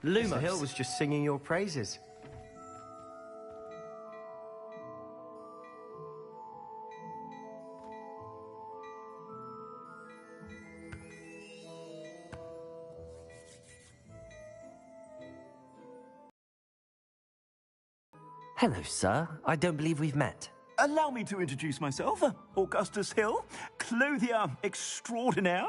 Mr. Hill was just singing your praises. Hello, sir. I don't believe we've met. Allow me to introduce myself, Augustus Hill, clothier extraordinaire.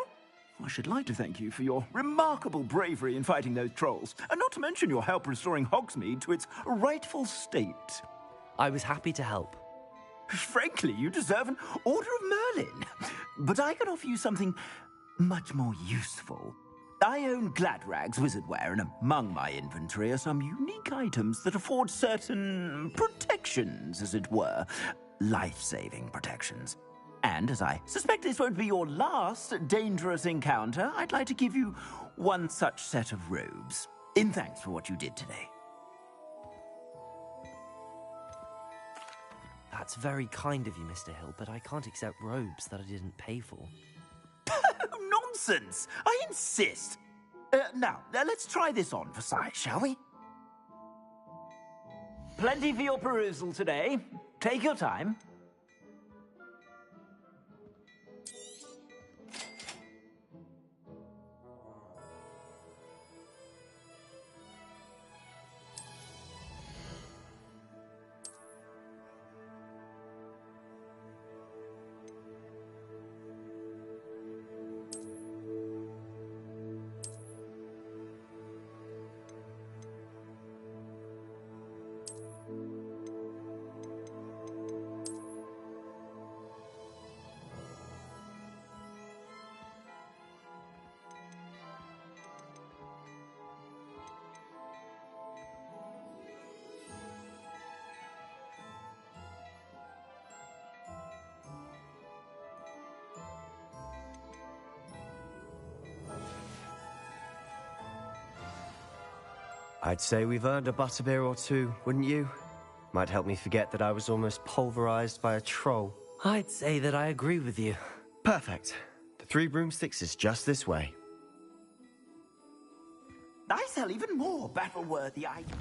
I should like to thank you for your remarkable bravery in fighting those trolls, and not to mention your help restoring Hogsmeade to its rightful state. I was happy to help. Frankly, you deserve an Order of Merlin. But I can offer you something much more useful. I own Gladrag's wizardware, and among my inventory are some unique items that afford certain protections, as it were. Life-saving protections. And as I suspect this won't be your last dangerous encounter, I'd like to give you one such set of robes, in thanks for what you did today. That's very kind of you, Mr. Hill, but I can't accept robes that I didn't pay for. Nonsense! I insist! Now, let's try this on for size, shall we? Plenty for your perusal today. Take your time. I'd say we've earned a butterbeer or two, wouldn't you? Might help me forget that I was almost pulverized by a troll. I'd say that I agree with you. Perfect. The 3 broomsticks is just this way. I sell even more battle-worthy items.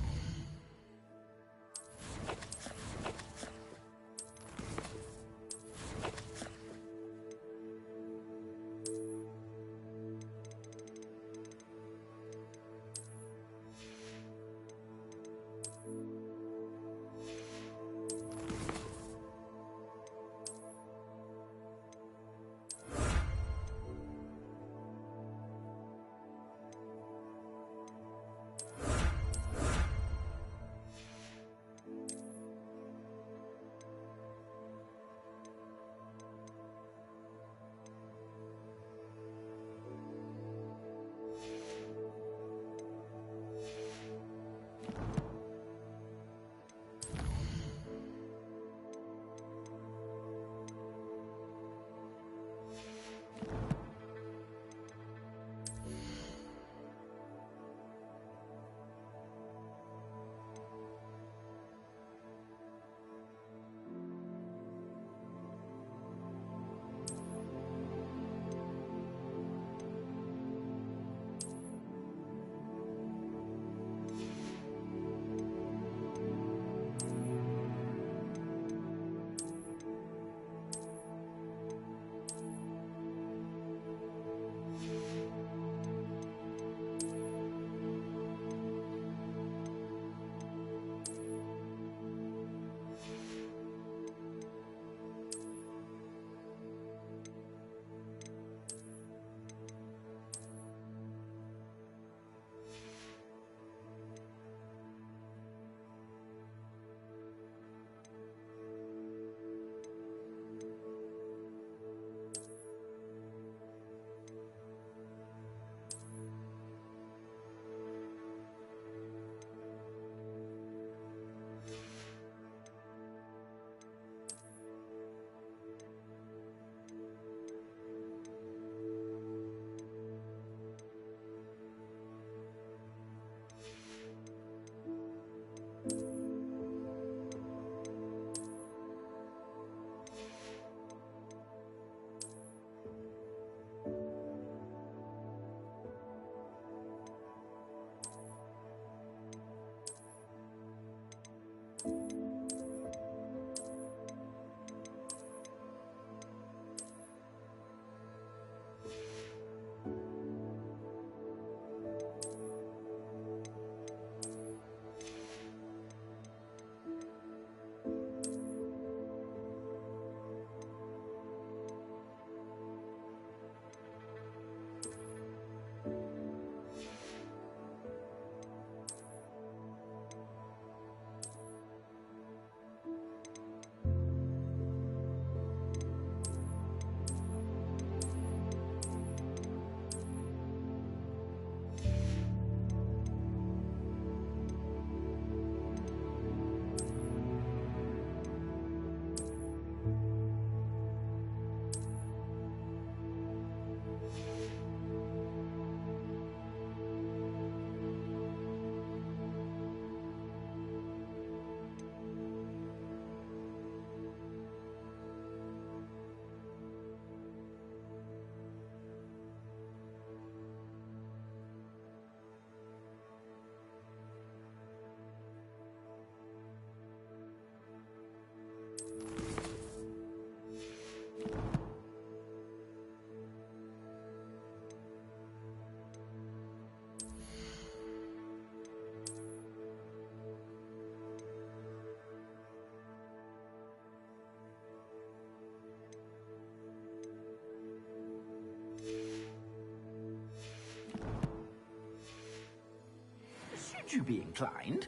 should you be inclined,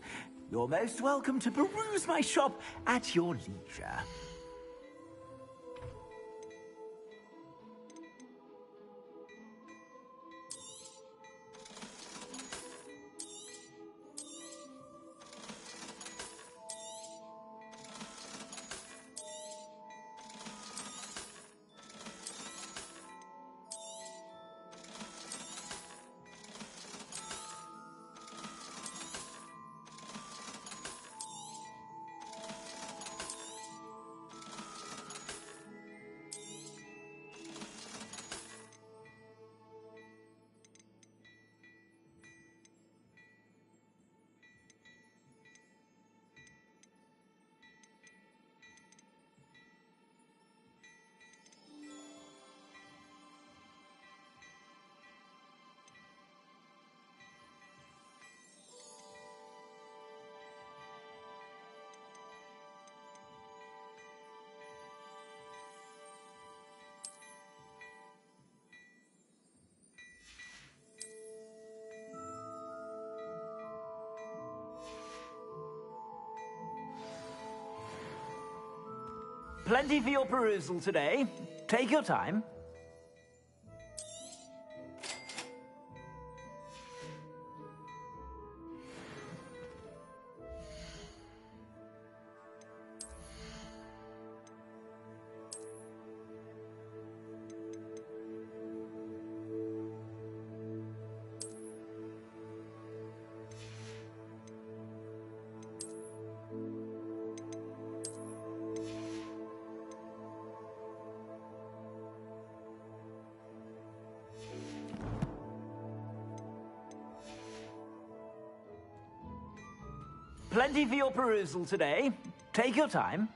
you're most welcome to peruse my shop at your leisure. Plenty for your perusal today. Take your time. Plenty for your perusal today. Take your time.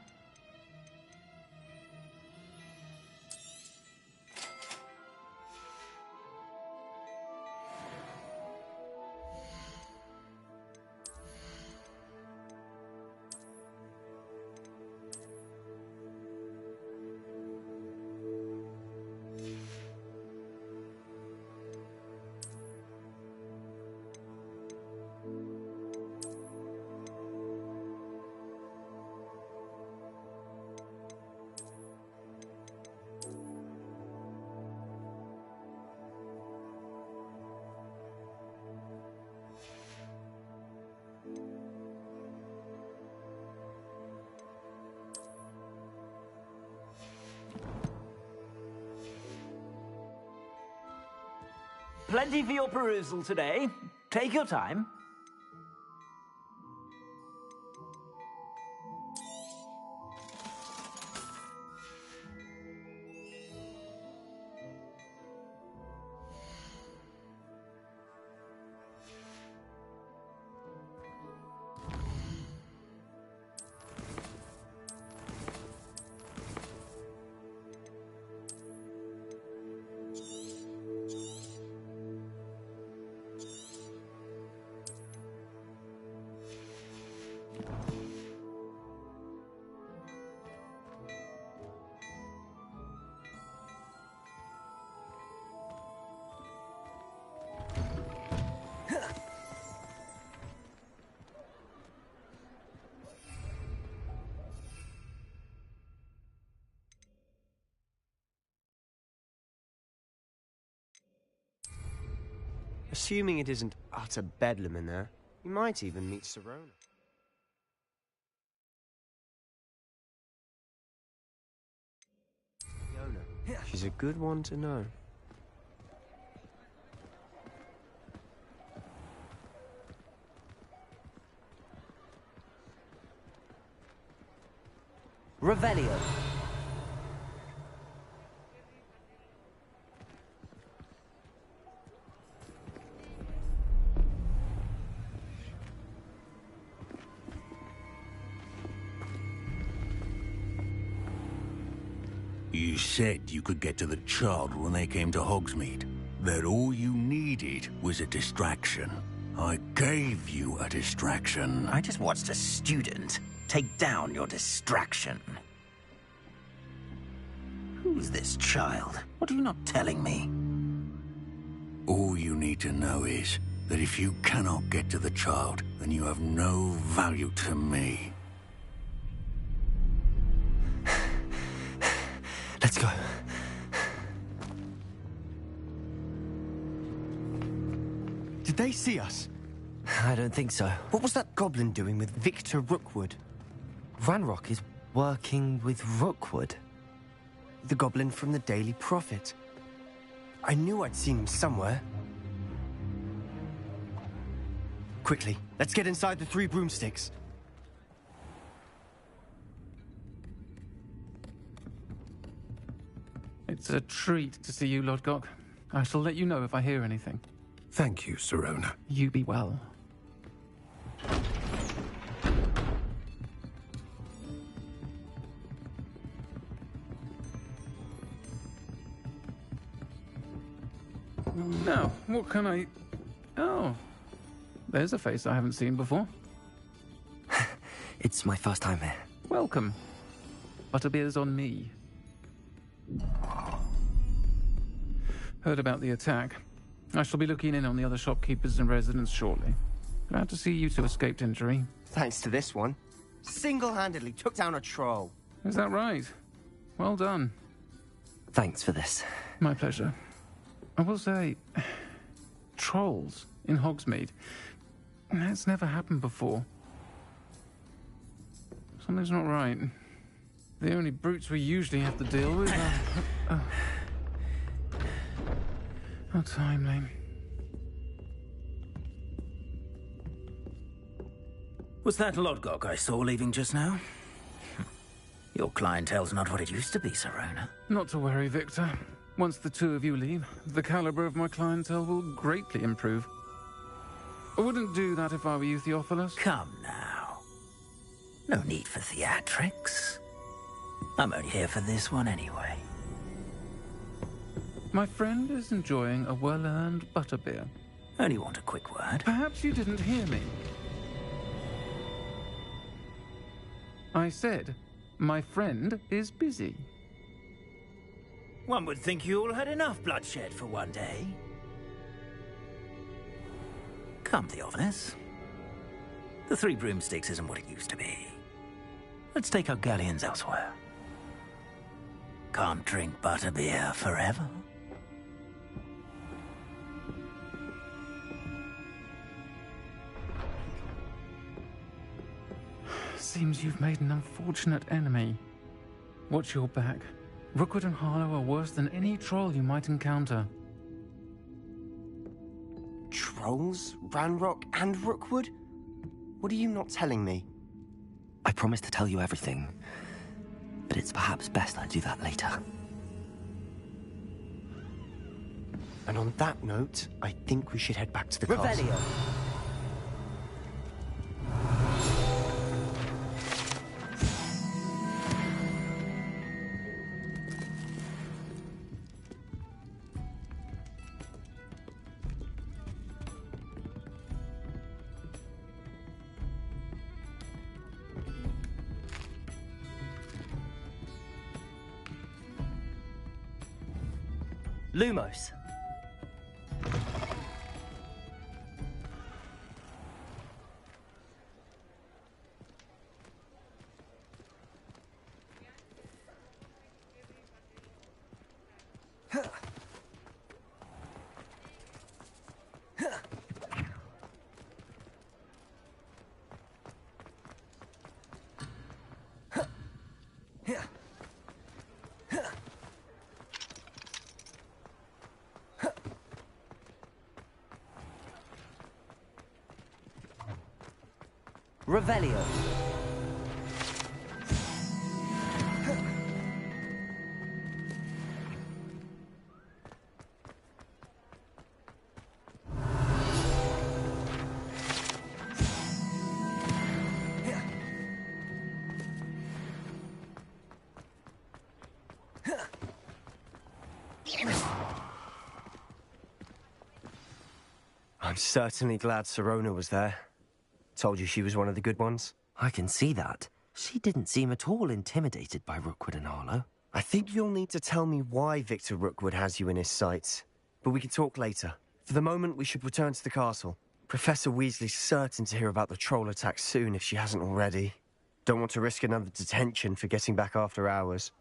Plenty for your perusal today. Take your time. Assuming it isn't utter bedlam in there, you might even meet Sirona. Fiona. She's a good one to know. Revelio. You said you could get to the child when they came to Hogsmeade. That all you needed was a distraction. I gave you a distraction. I just watched a student take down your distraction. Who's this child? What are you not telling me? All you need to know is, that if you cannot get to the child, then you have no value to me. Let's go. Did they see us? I don't think so. What was that goblin doing with Victor Rookwood? Ranrock is working with Rookwood. The goblin from the Daily Prophet. I knew I'd seen him somewhere. Quickly, let's get inside the 3 broomsticks. It's a treat to see you, Lodgok. I shall let you know if I hear anything. Thank you, Sirona. You be well. Now, what can I... Oh, there's a face I haven't seen before. It's my first time here. Welcome. Butterbeer's on me. Heard about the attack. I shall be looking in on the other shopkeepers and residents shortly. Glad to see you two escaped injury. Thanks to this one. Single-handedly took down a troll. Is that right? Well done. Thanks for this. My pleasure. I will say, trolls in Hogsmeade. That's never happened before. Something's not right. The only brutes we usually have to deal with are... How timely. Was that Lodgok I saw leaving just now? Your clientele's not what it used to be, Sirona. Not to worry, Victor. Once the 2 of you leave, the caliber of my clientele will greatly improve. I wouldn't do that if I were you, Theophilus. Come now. No need for theatrics. I'm only here for this one anyway. My friend is enjoying a well-earned butterbeer. Only want a quick word. Perhaps you didn't hear me. I said, my friend is busy. One would think you all had enough bloodshed for one day. Come, Theophilus. The 3 broomsticks isn't what it used to be. Let's take our galleons elsewhere. Can't drink butterbeer forever. Seems you've made an unfortunate enemy. Watch your back. Rookwood and Harlow are worse than any troll you might encounter. Trolls? Ranrock and Rookwood? What are you not telling me? I promised to tell you everything, but it's perhaps best I do that later. And on that note, I think we should head back to the castle. Revelio! Lumos. Revelio. I'm certainly glad Sirona was there. Told you she was one of the good ones. I can see that. She didn't seem at all intimidated by Rookwood and Harlow. I think you'll need to tell me why Victor Rookwood has you in his sights. But we can talk later. For the moment, we should return to the castle. Professor Weasley's certain to hear about the troll attack soon if she hasn't already. Don't want to risk another detention for getting back after hours.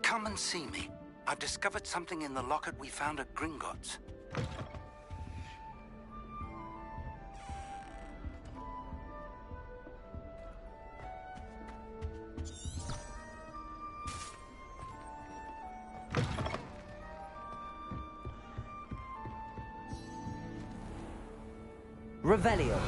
Come and see me. I've discovered something in the locket we found at Gringotts. Revelio.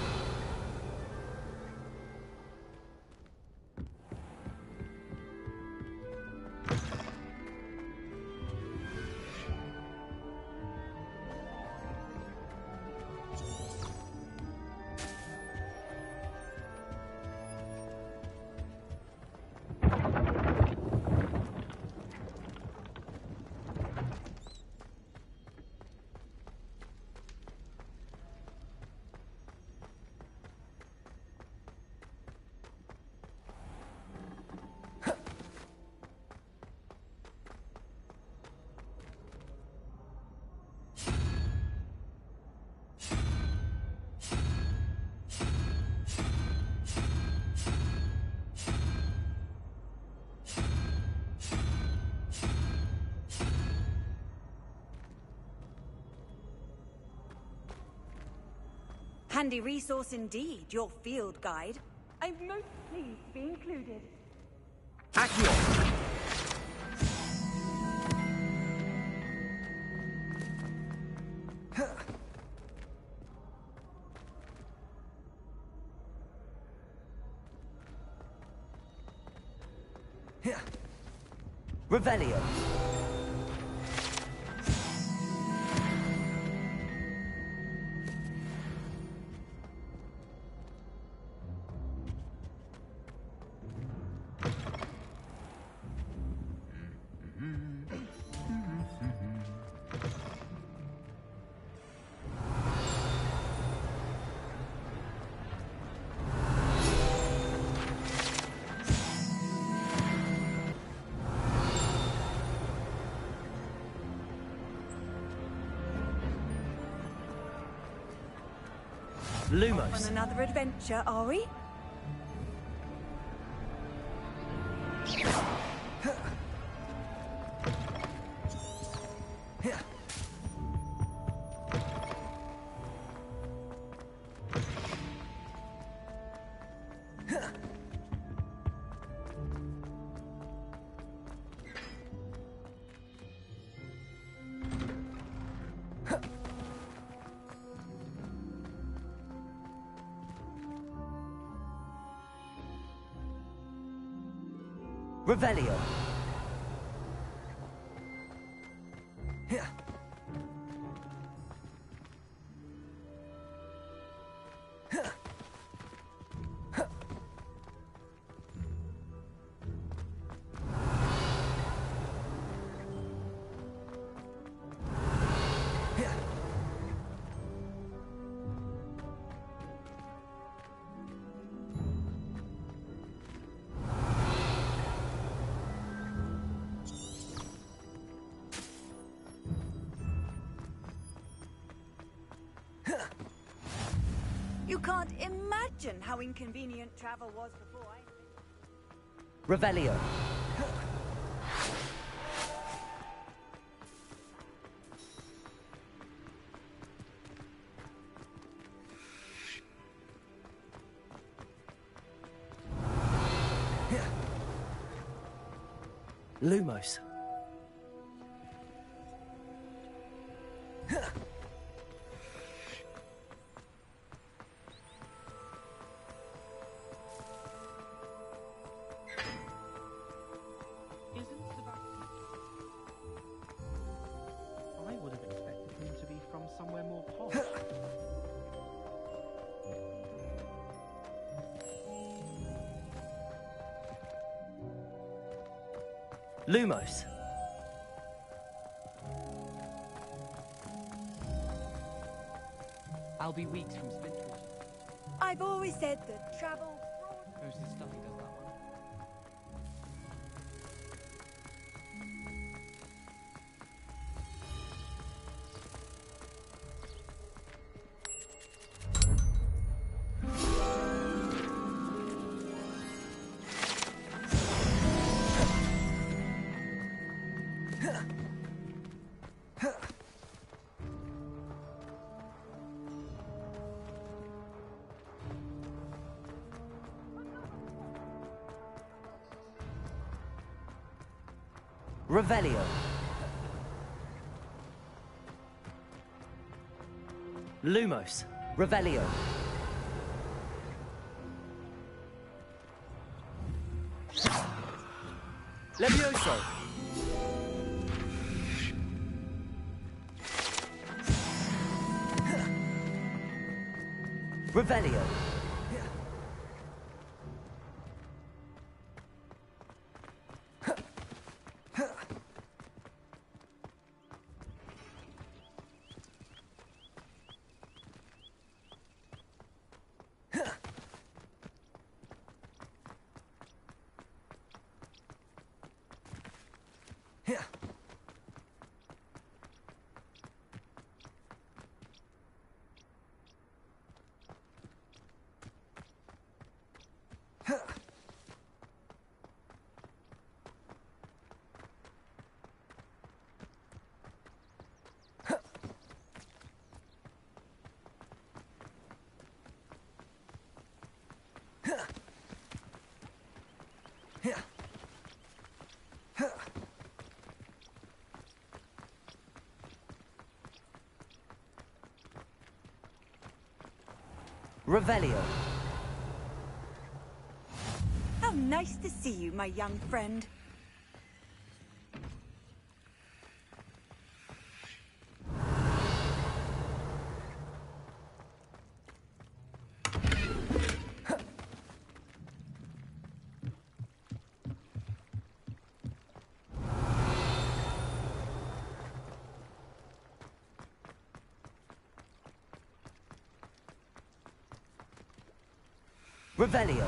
Handy resource indeed, your field guide. I'm most pleased to be included. Accio. Revelio. Off on another adventure, are we? Revelio. You can't imagine how inconvenient travel was before I... Revelio. Lumos. I would have expected him to be from somewhere more posh. Lumos. I'll be weeks from Spintridge. I've always said that travel... Who's the stuff he does that one? Revelio. Lumos. Revelio. Levioso. Revelio. Revelio. How nice to see you, my young friend. Revelio.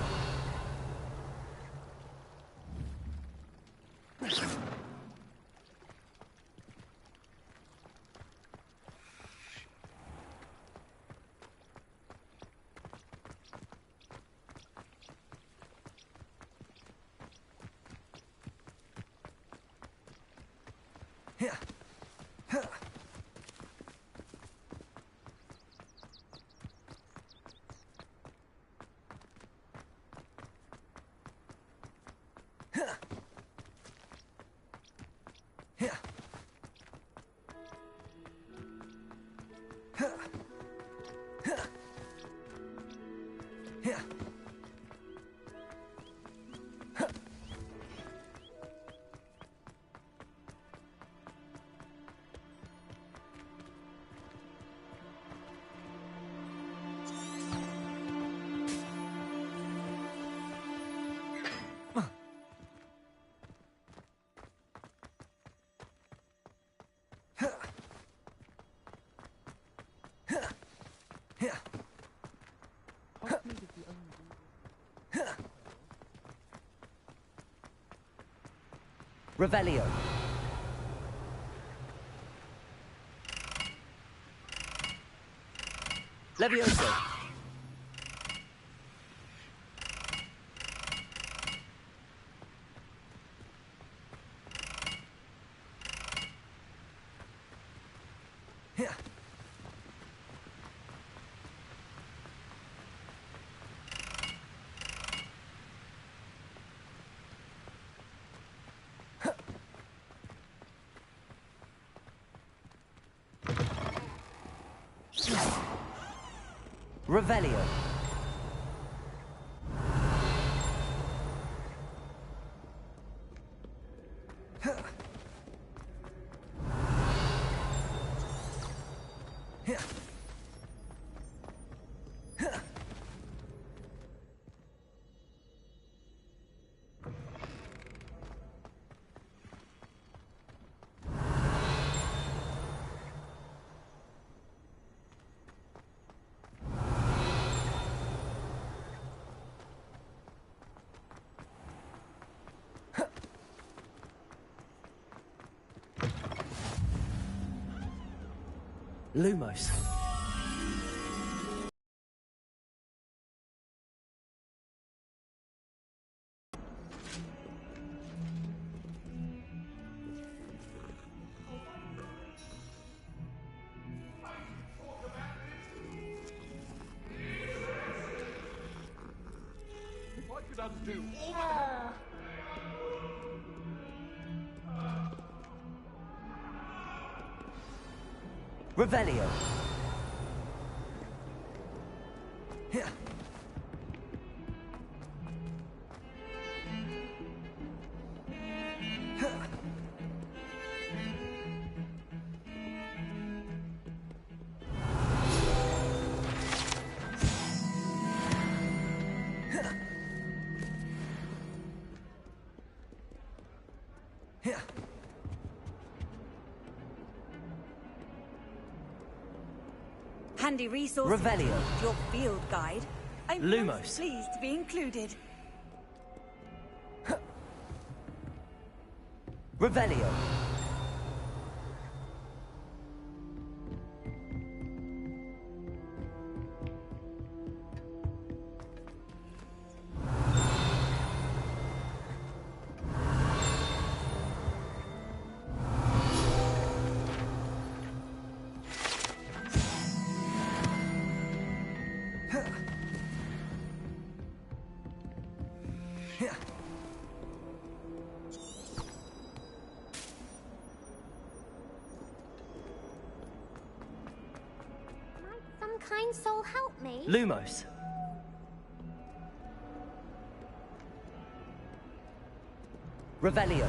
Revelio. Levioso. Revelio. Lumos. If I could undo all that... Revelio. Handy resource. Revelio. Your field guide. I'm Lumos. most pleased to be included. Revelio. Some kind soul help me? Lumos. Revelio.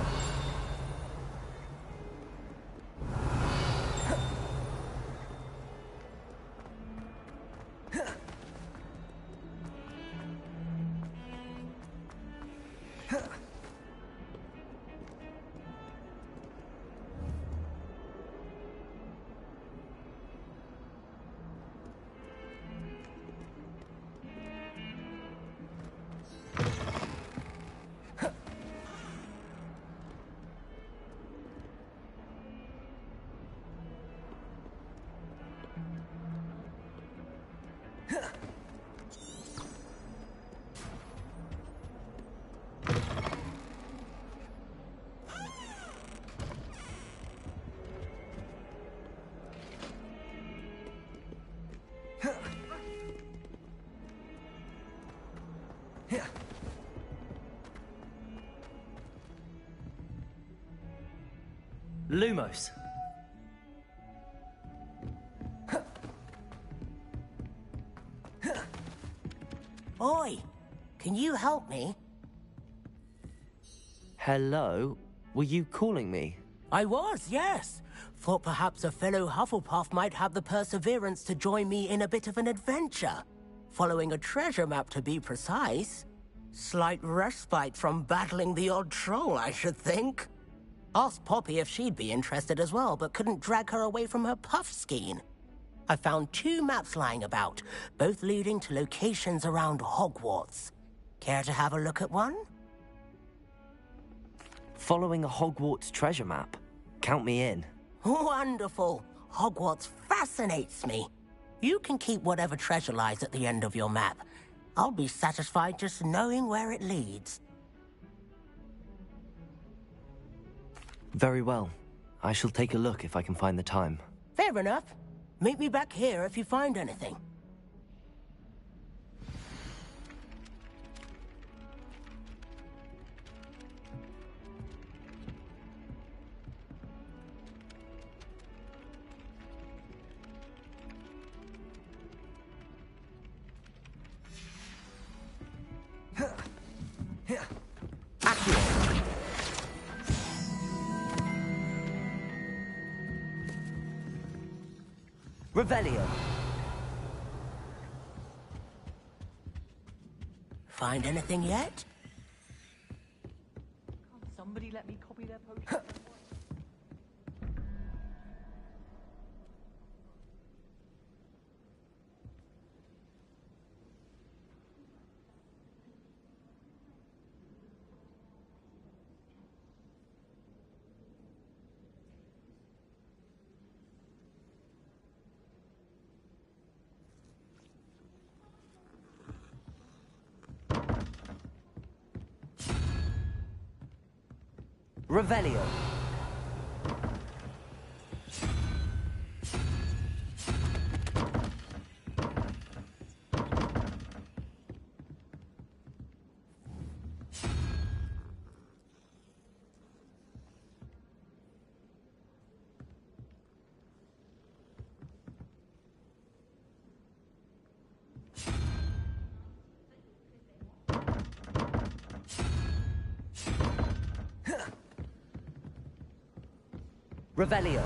Lumos. Oi, can you help me? Hello? Were you calling me? I was, yes. Thought perhaps a fellow Hufflepuff might have the perseverance to join me in a bit of an adventure. Following a treasure map, to be precise. Slight respite from battling the odd troll, I should think. Asked Poppy if she'd be interested as well, but couldn't drag her away from her puff skein. I found 2 maps lying about, both leading to locations around Hogwarts. Care to have a look at one? Following a Hogwarts treasure map? Count me in. Wonderful. Hogwarts fascinates me. You can keep whatever treasure lies at the end of your map. I'll be satisfied just knowing where it leads. Very well. I shall take a look if I can find the time. Fair enough. Meet me back here if you find anything. Revelio. Find anything yet? Somebody let me copy their potion. Revelio. Revelio.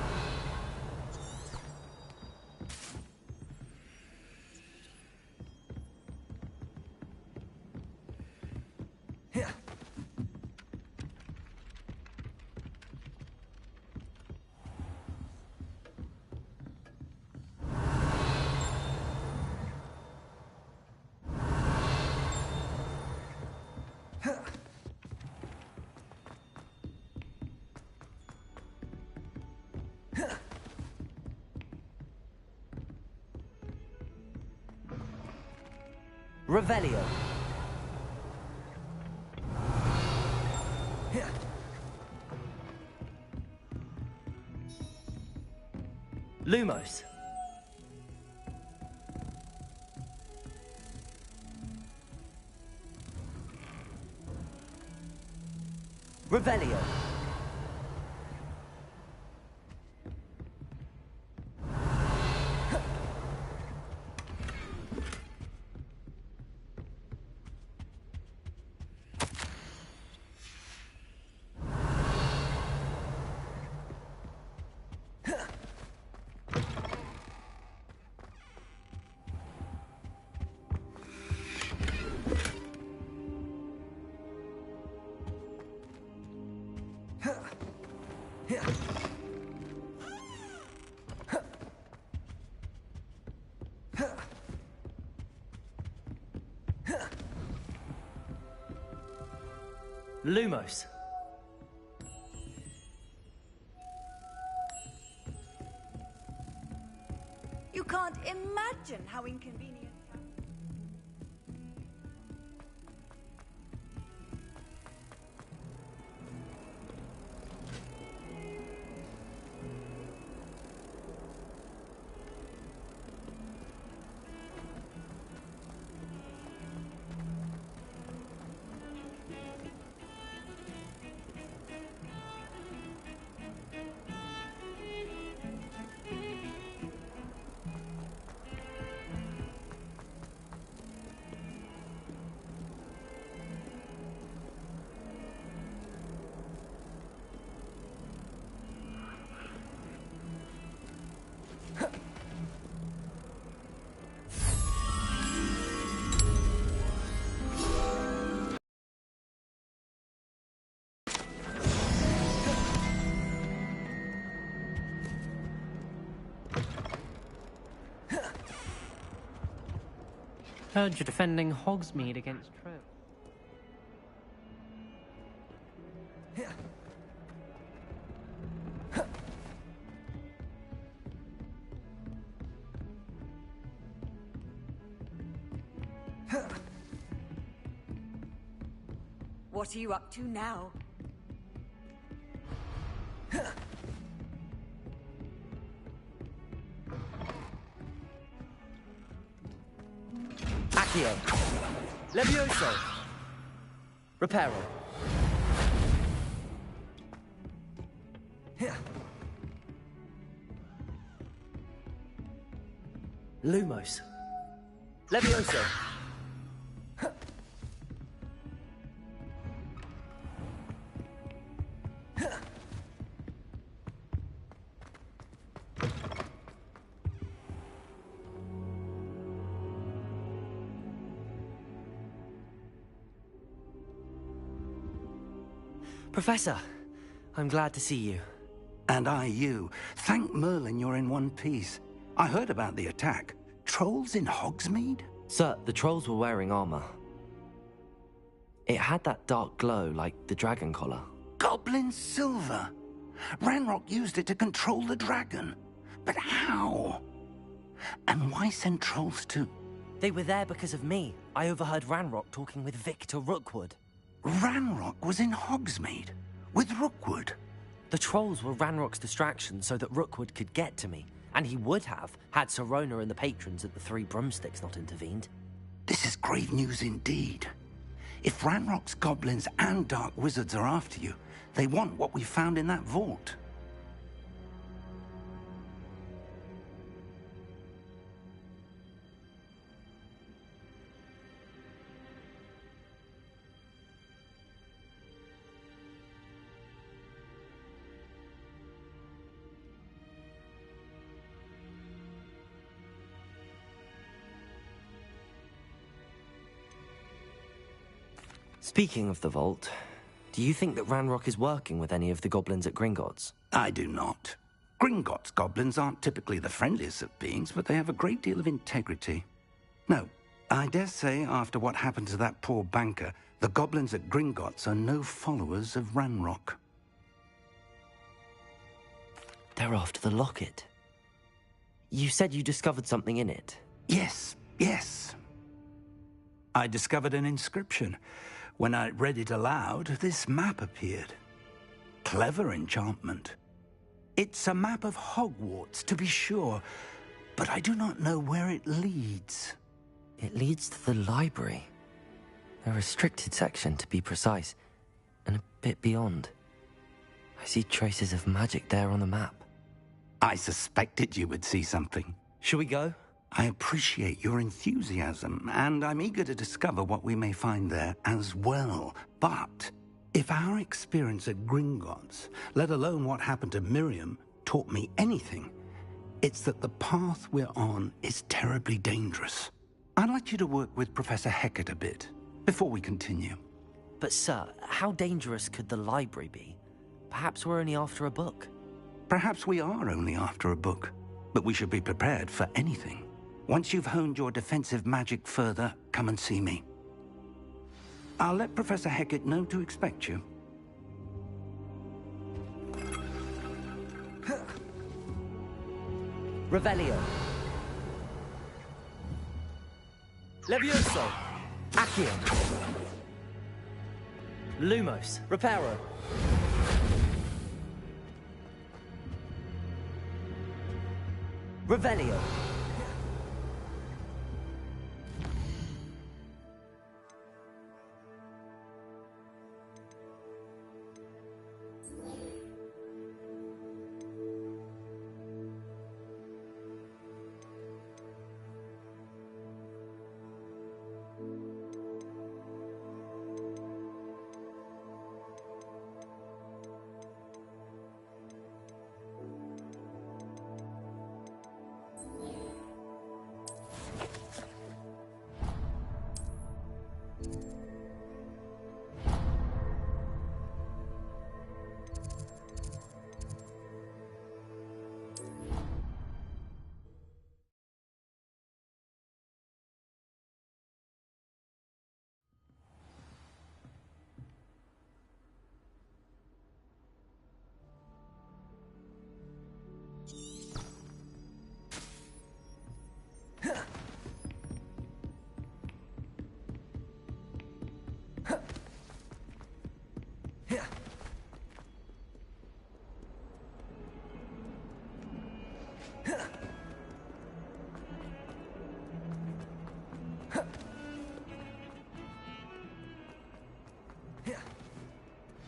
Revelio. Lumos. Revelio. Lumos. You can't imagine how inconvenient. Heard you're defending Hogsmeade against Trolls. What are you up to now? Accio. Levioso. Reparo. Lumos. Levioso. Professor, I'm glad to see you. And I you. Thank Merlin you're in one piece. I heard about the attack. Trolls in Hogsmeade? Sir, the trolls were wearing armor. It had that dark glow like the dragon collar. Goblin silver. Ranrock used it to control the dragon. But how? And why send trolls to... They were there because of me. I overheard Ranrock talking with Victor Rookwood. Ranrock was in Hogsmeade with Rookwood. The trolls were Ranrock's distraction so that Rookwood could get to me. And he would have, had Sirona and the patrons at the Three Broomsticks not intervened. This is grave news indeed. If Ranrock's goblins and dark wizards are after you, they want what we found in that vault. Speaking of the vault, do you think that Ranrock is working with any of the goblins at Gringotts? I do not. Gringotts goblins aren't typically the friendliest of beings, but they have a great deal of integrity. No, I dare say after what happened to that poor banker, the goblins at Gringotts are no followers of Ranrock. They're after the locket. You said you discovered something in it. Yes. I discovered an inscription. When I read it aloud, this map appeared. Clever enchantment. It's a map of Hogwarts, to be sure, but I do not know where it leads. It leads to the library. A restricted section, to be precise, and a bit beyond. I see traces of magic there on the map. I suspected you would see something. Shall we go? I appreciate your enthusiasm, and I'm eager to discover what we may find there as well. But if our experience at Gringotts, let alone what happened to Miriam, taught me anything, it's that the path we're on is terribly dangerous. I'd like you to work with Professor Hecat a bit before we continue. But sir, how dangerous could the library be? Perhaps we're only after a book. Perhaps we are only after a book, but we should be prepared for anything. Once you've honed your defensive magic further, come and see me. I'll let Professor Hecat know to expect you. Revelio. Levioso. Accio. Lumos. Reparo. Revelio.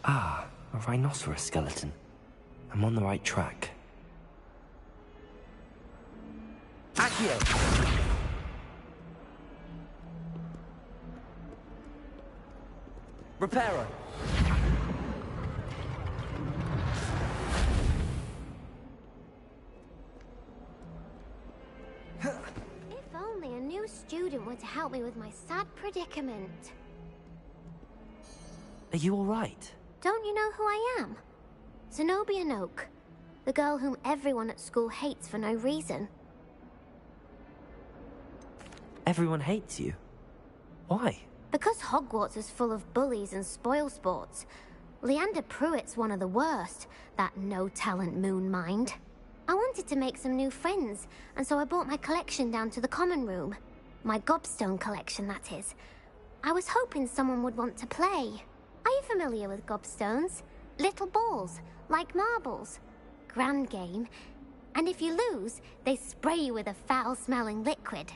Ah, a rhinoceros skeleton. I'm on the right track. Accio! Reparo! If only a new student were to help me with my sad predicament. Are you alright? Don't you know who I am? Zenobia Noak, the girl whom everyone at school hates for no reason. Everyone hates you. Why? Because Hogwarts is full of bullies and spoilsports. Leander Pruitt's one of the worst, that no-talent moon mind. I wanted to make some new friends, and so I brought my collection down to the common room. My gobstone collection, that is. I was hoping someone would want to play. Are you familiar with gobstones? Little balls, like marbles. Grand game. And if you lose, they spray you with a foul-smelling liquid.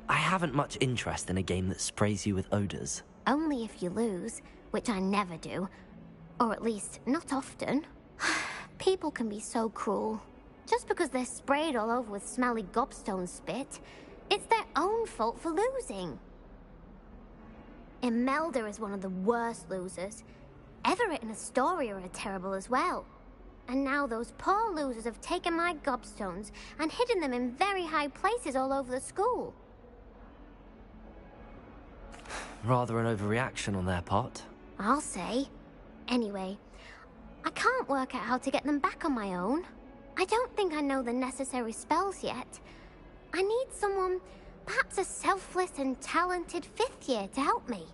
I haven't much interest in a game that sprays you with odors. Only if you lose, which I never do. Or at least, not often. People can be so cruel. Just because they're sprayed all over with smelly gobstone spit, it's their own fault for losing. Imelda is one of the worst losers. Everett and Astoria are terrible as well. And now those poor losers have taken my gobstones and hidden them in very high places all over the school. Rather an overreaction on their part. I'll say. Anyway, I can't work out how to get them back on my own. I don't think I know the necessary spells yet. I need someone, perhaps a selfless and talented fifth year to help me.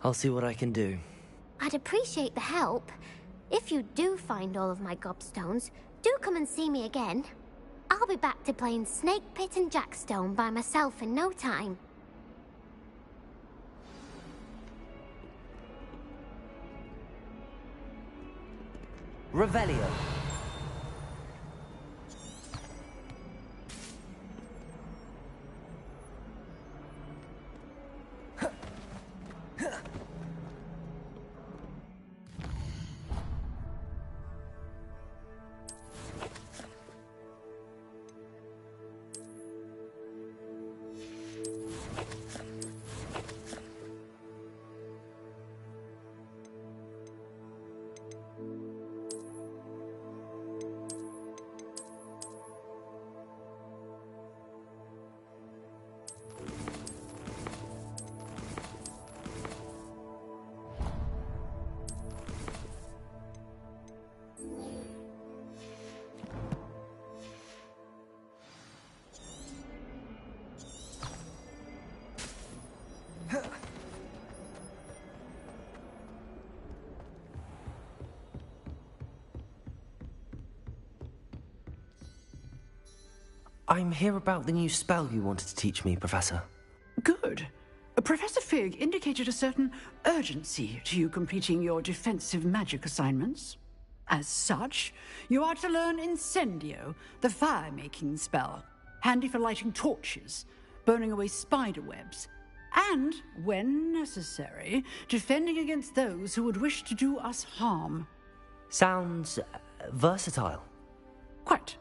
I'll see what I can do. I'd appreciate the help. If you do find all of my gobstones, do come and see me again. I'll be back to playing Snake Pit and Jackstone by myself in no time. Revelio. I'm here about the new spell you wanted to teach me, Professor. Good. Professor Fig indicated a certain urgency to you completing your defensive magic assignments. As such, you are to learn Incendio, the fire-making spell, handy for lighting torches, burning away spider webs, and, when necessary, defending against those who would wish to do us harm. Sounds versatile. Quite.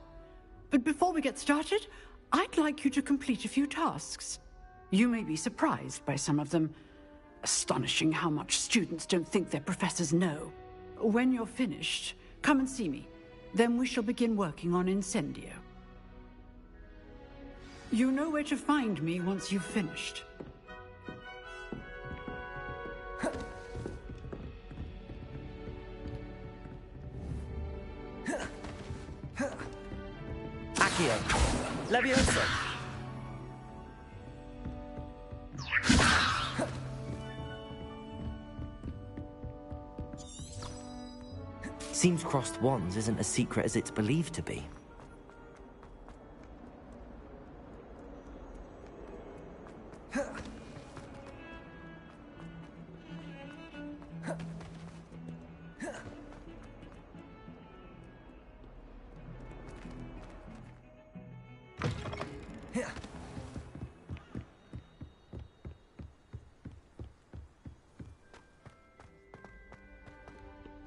But before we get started, I'd like you to complete a few tasks. You may be surprised by some of them. Astonishing how much students don't think their professors know. When you're finished, come and see me. Then we shall begin working on Incendio. You know where to find me once you've finished. Accio. Levioso. Seems crossed wands isn't as secret as it's believed to be.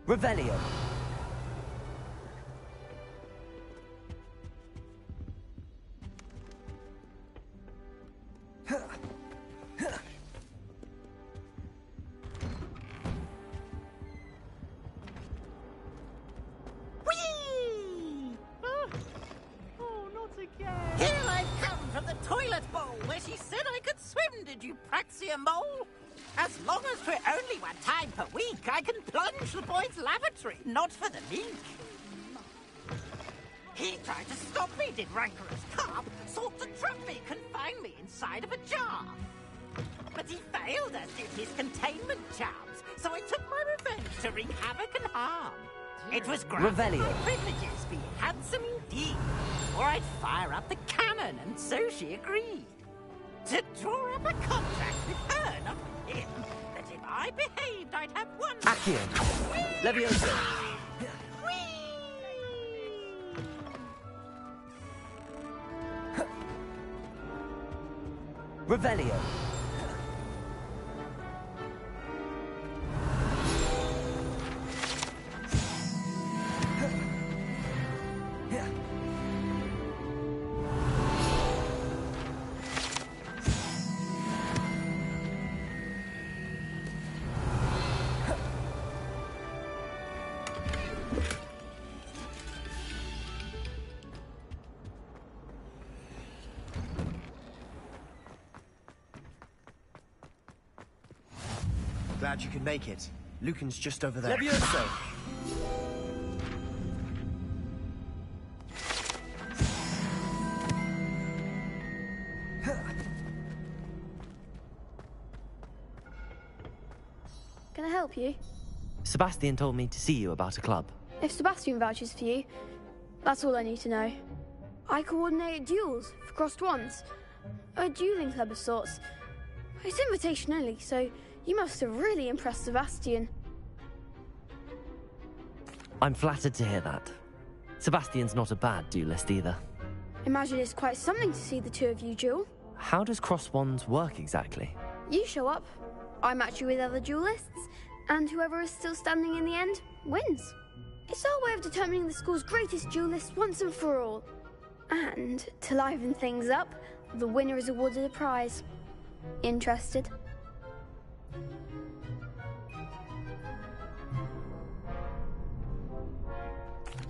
Revelio. Here I've come from the toilet bowl where she said I could swim, did you praxia mole? As long as for only 1 time per week, I can plunge the boy's lavatory, not for the leak. He tried to stop me, did rancorous carp, sought to trap me, confine me inside of a jar. But he failed as did his containment charms, so I took my revenge to wreak havoc and harm. It was granted Revelio. my privileges be handsome indeed, or I'd fire up the cannon, and so she agreed. To draw up a contract with her, not with him, that if I behaved, I'd have one... Accio. Levioso. Revelio. Glad you could make it. Lucan's just over there. Levioso. Can I help you? Sebastian told me to see you about a club. If Sebastian vouches for you, that's all I need to know. I coordinate duels for crossed wands. A dueling club of sorts. It's invitation only, so you must have really impressed Sebastian. I'm flattered to hear that. Sebastian's not a bad duelist either. Imagine it's quite something to see the two of you duel. How does cross wands work exactly? You show up, I match you with other duelists, and whoever is still standing in the end wins. It's our way of determining the school's greatest duelist once and for all. And to liven things up, the winner is awarded a prize. Interested?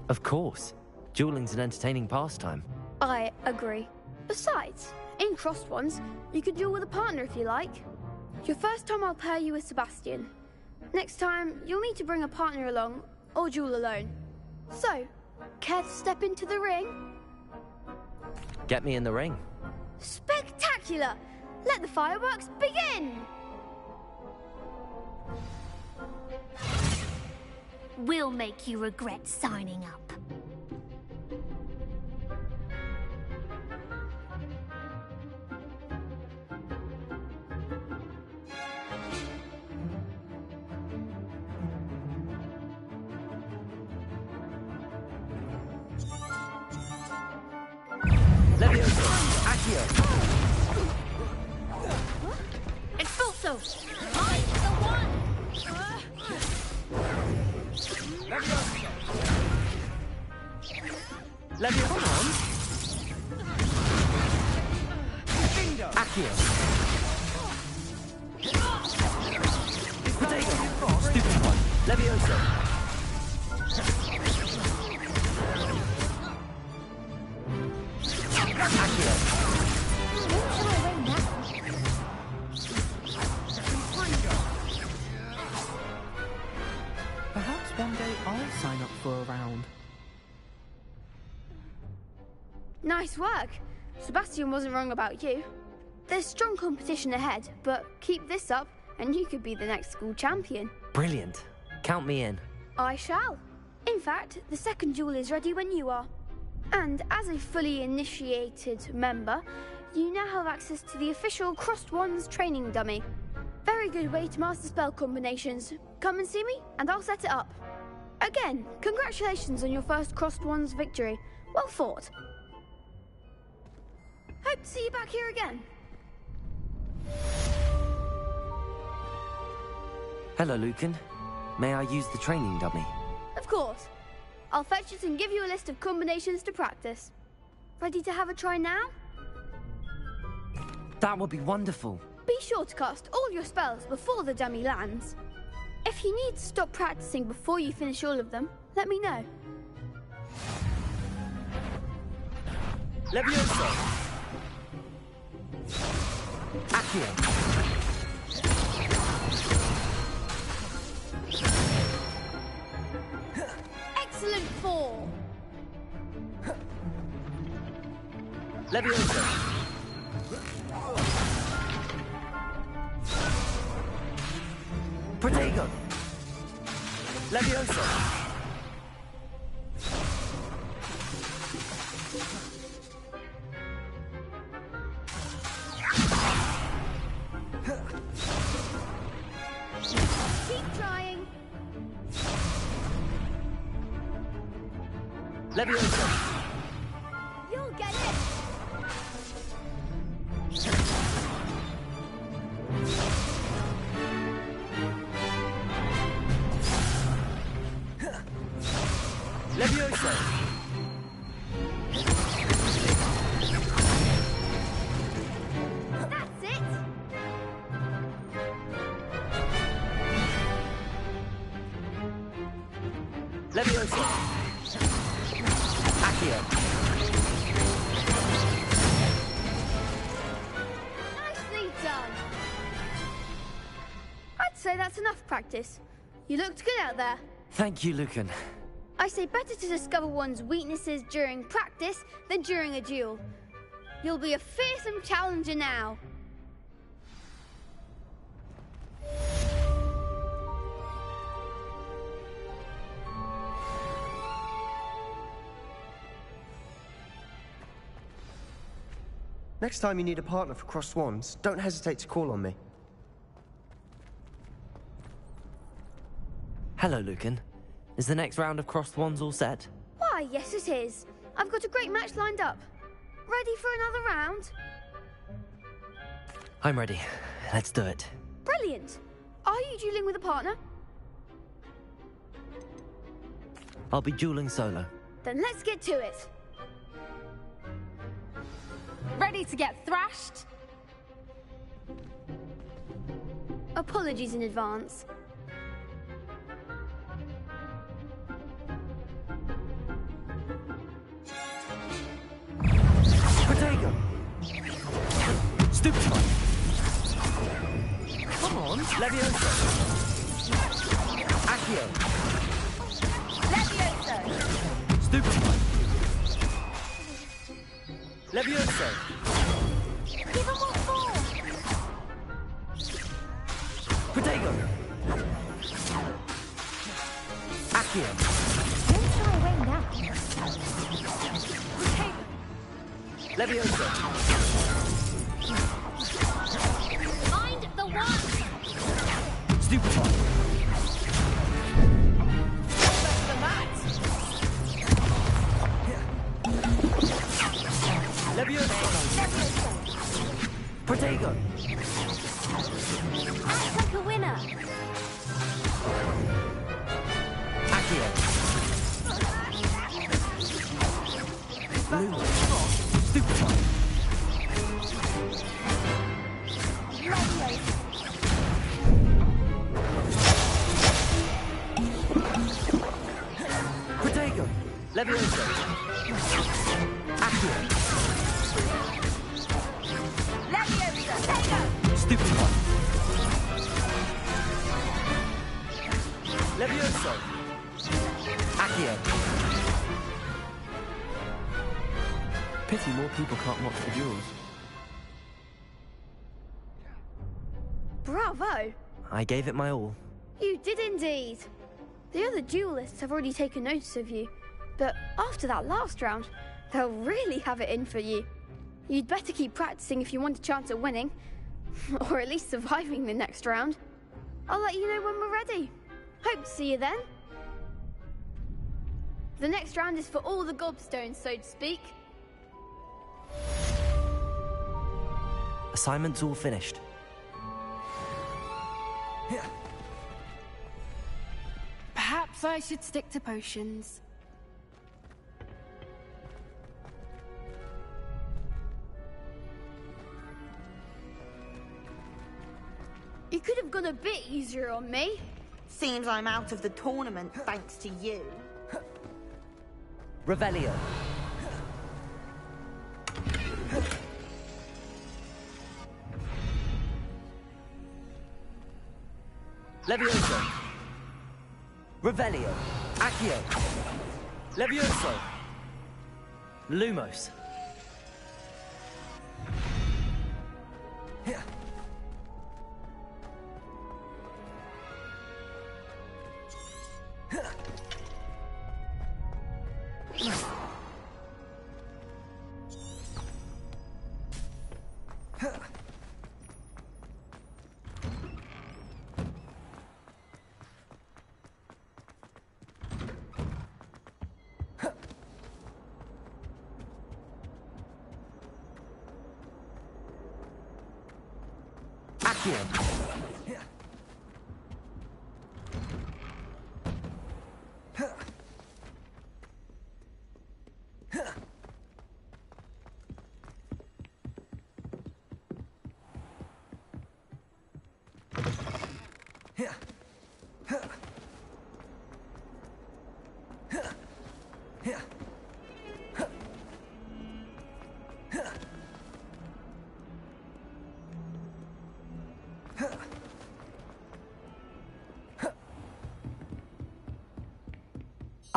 Of course. Dueling's an entertaining pastime. I agree. Besides, in crossed ones, you could duel with a partner if you like. Your first time I'll pair you with Sebastian. Next time, you'll need to bring a partner along, or duel alone. So, care to step into the ring? Get me in the ring. Spectacular! Let the fireworks begin! We'll make you regret signing up. Levioso. Accio. Expulso! I'm the one! Levioso. Come on. Accio. Potato. Stupid one. Levioso. Accio. Perhaps one day I'll sign up for a round. Nice work. Sebastian wasn't wrong about you. There's strong competition ahead, but keep this up and you could be the next school champion. Brilliant. Count me in. I shall. In fact, the second duel is ready when you are. And as a fully initiated member, you now have access to the official Crossed Wands training dummy. Very good way to master spell combinations. Come and see me, and I'll set it up. Again, congratulations on your first Crossed Wands victory. Well fought. Hope to see you back here again. Hello, Lucan. May I use the training dummy? Of course. I'll fetch it and give you a list of combinations to practice. Ready to have a try now? That would be wonderful. Be sure to cast all your spells before the dummy lands. If you need to stop practicing before you finish all of them, let me know. Levioso! Accio! Excellent fall! Levioso! Protego! Levioso! Keep trying! Levioso! You'll get it! Levioso! That's it! Levioso! Accio! Nicely done! I'd say that's enough practice. You looked good out there. Thank you, Lucan. I say better to discover one's weaknesses during practice than during a duel. You'll be a fearsome challenger now. Next time you need a partner for Crossed Wands, don't hesitate to call on me. Hello, Lucan. Is the next round of Crossed Wands all set? Why, yes it is. I've got a great match lined up. Ready for another round? I'm ready. Let's do it. Brilliant. Are you dueling with a partner? I'll be dueling solo. Then let's get to it. Ready to get thrashed? Apologies in advance. Protego! Stupefy! Come on! Levioso! Accio! Levioso! Stupefy! Levioso! Give him what for! Protego! Accio! Don't shy away now. Levioso! Mind the one! Stupefy! The mat! Levioso! Protego! Act like a winner! Accio! Blue! Stupefy! Protego! Levioso! Accio! Levioso! Protego! Stupefy! Levioso! Accio! Pity more people can't watch the duels. Bravo! I gave it my all. You did indeed. The other duelists have already taken notice of you, but after that last round, they'll really have it in for you. You'd better keep practicing if you want a chance at winning, or at least surviving the next round. I'll let you know when we're ready. Hope to see you then. The next round is for all the gobstones, so to speak. Assignment's all finished. Perhaps I should stick to potions. You could have gone a bit easier on me. Seems I'm out of the tournament thanks to you. Revelio. Levioso. Revelio. Accio. Levioso. Lumos.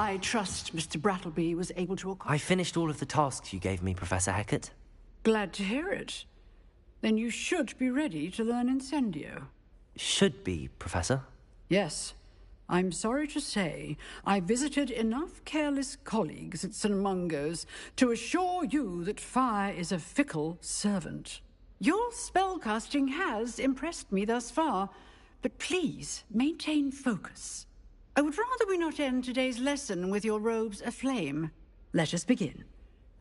I trust Mr. Brattleby was able to accomplish. I finished all of the tasks you gave me, Professor Hecat. Glad to hear it. Then you should be ready to learn Incendio. Should be, Professor. Yes. I'm sorry to say, I visited enough careless colleagues at St. Mungo's to assure you that fire is a fickle servant. Your spellcasting has impressed me thus far, but please maintain focus. I would rather we not end today's lesson with your robes aflame. Let us begin.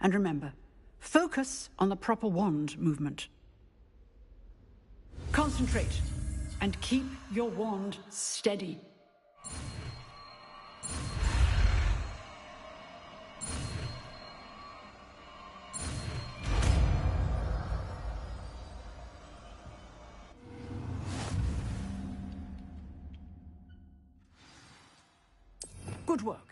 And remember, focus on the proper wand movement. Concentrate, and keep your wand steady. Good work.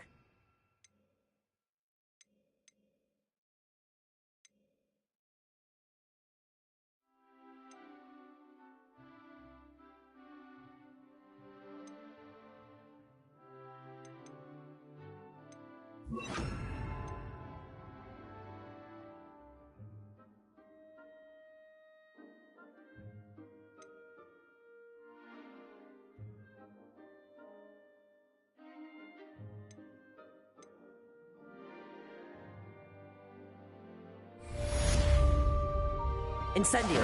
Incendio.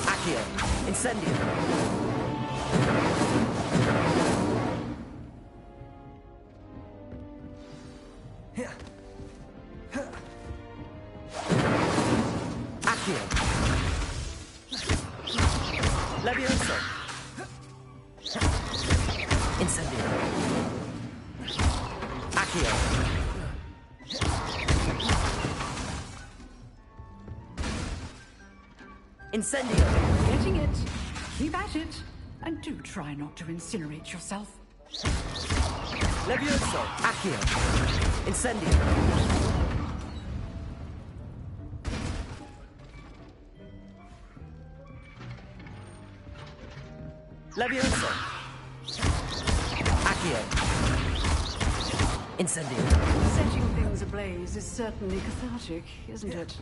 Accio. Incendio. Accio. Levioso. Incendio. Accio. Incendio! Getting it. Keep at it. And do try not to incinerate yourself. Levioso! Accio! Incendio! Levioso! Accio! Incendio! Setting things ablaze is certainly cathartic, isn't it?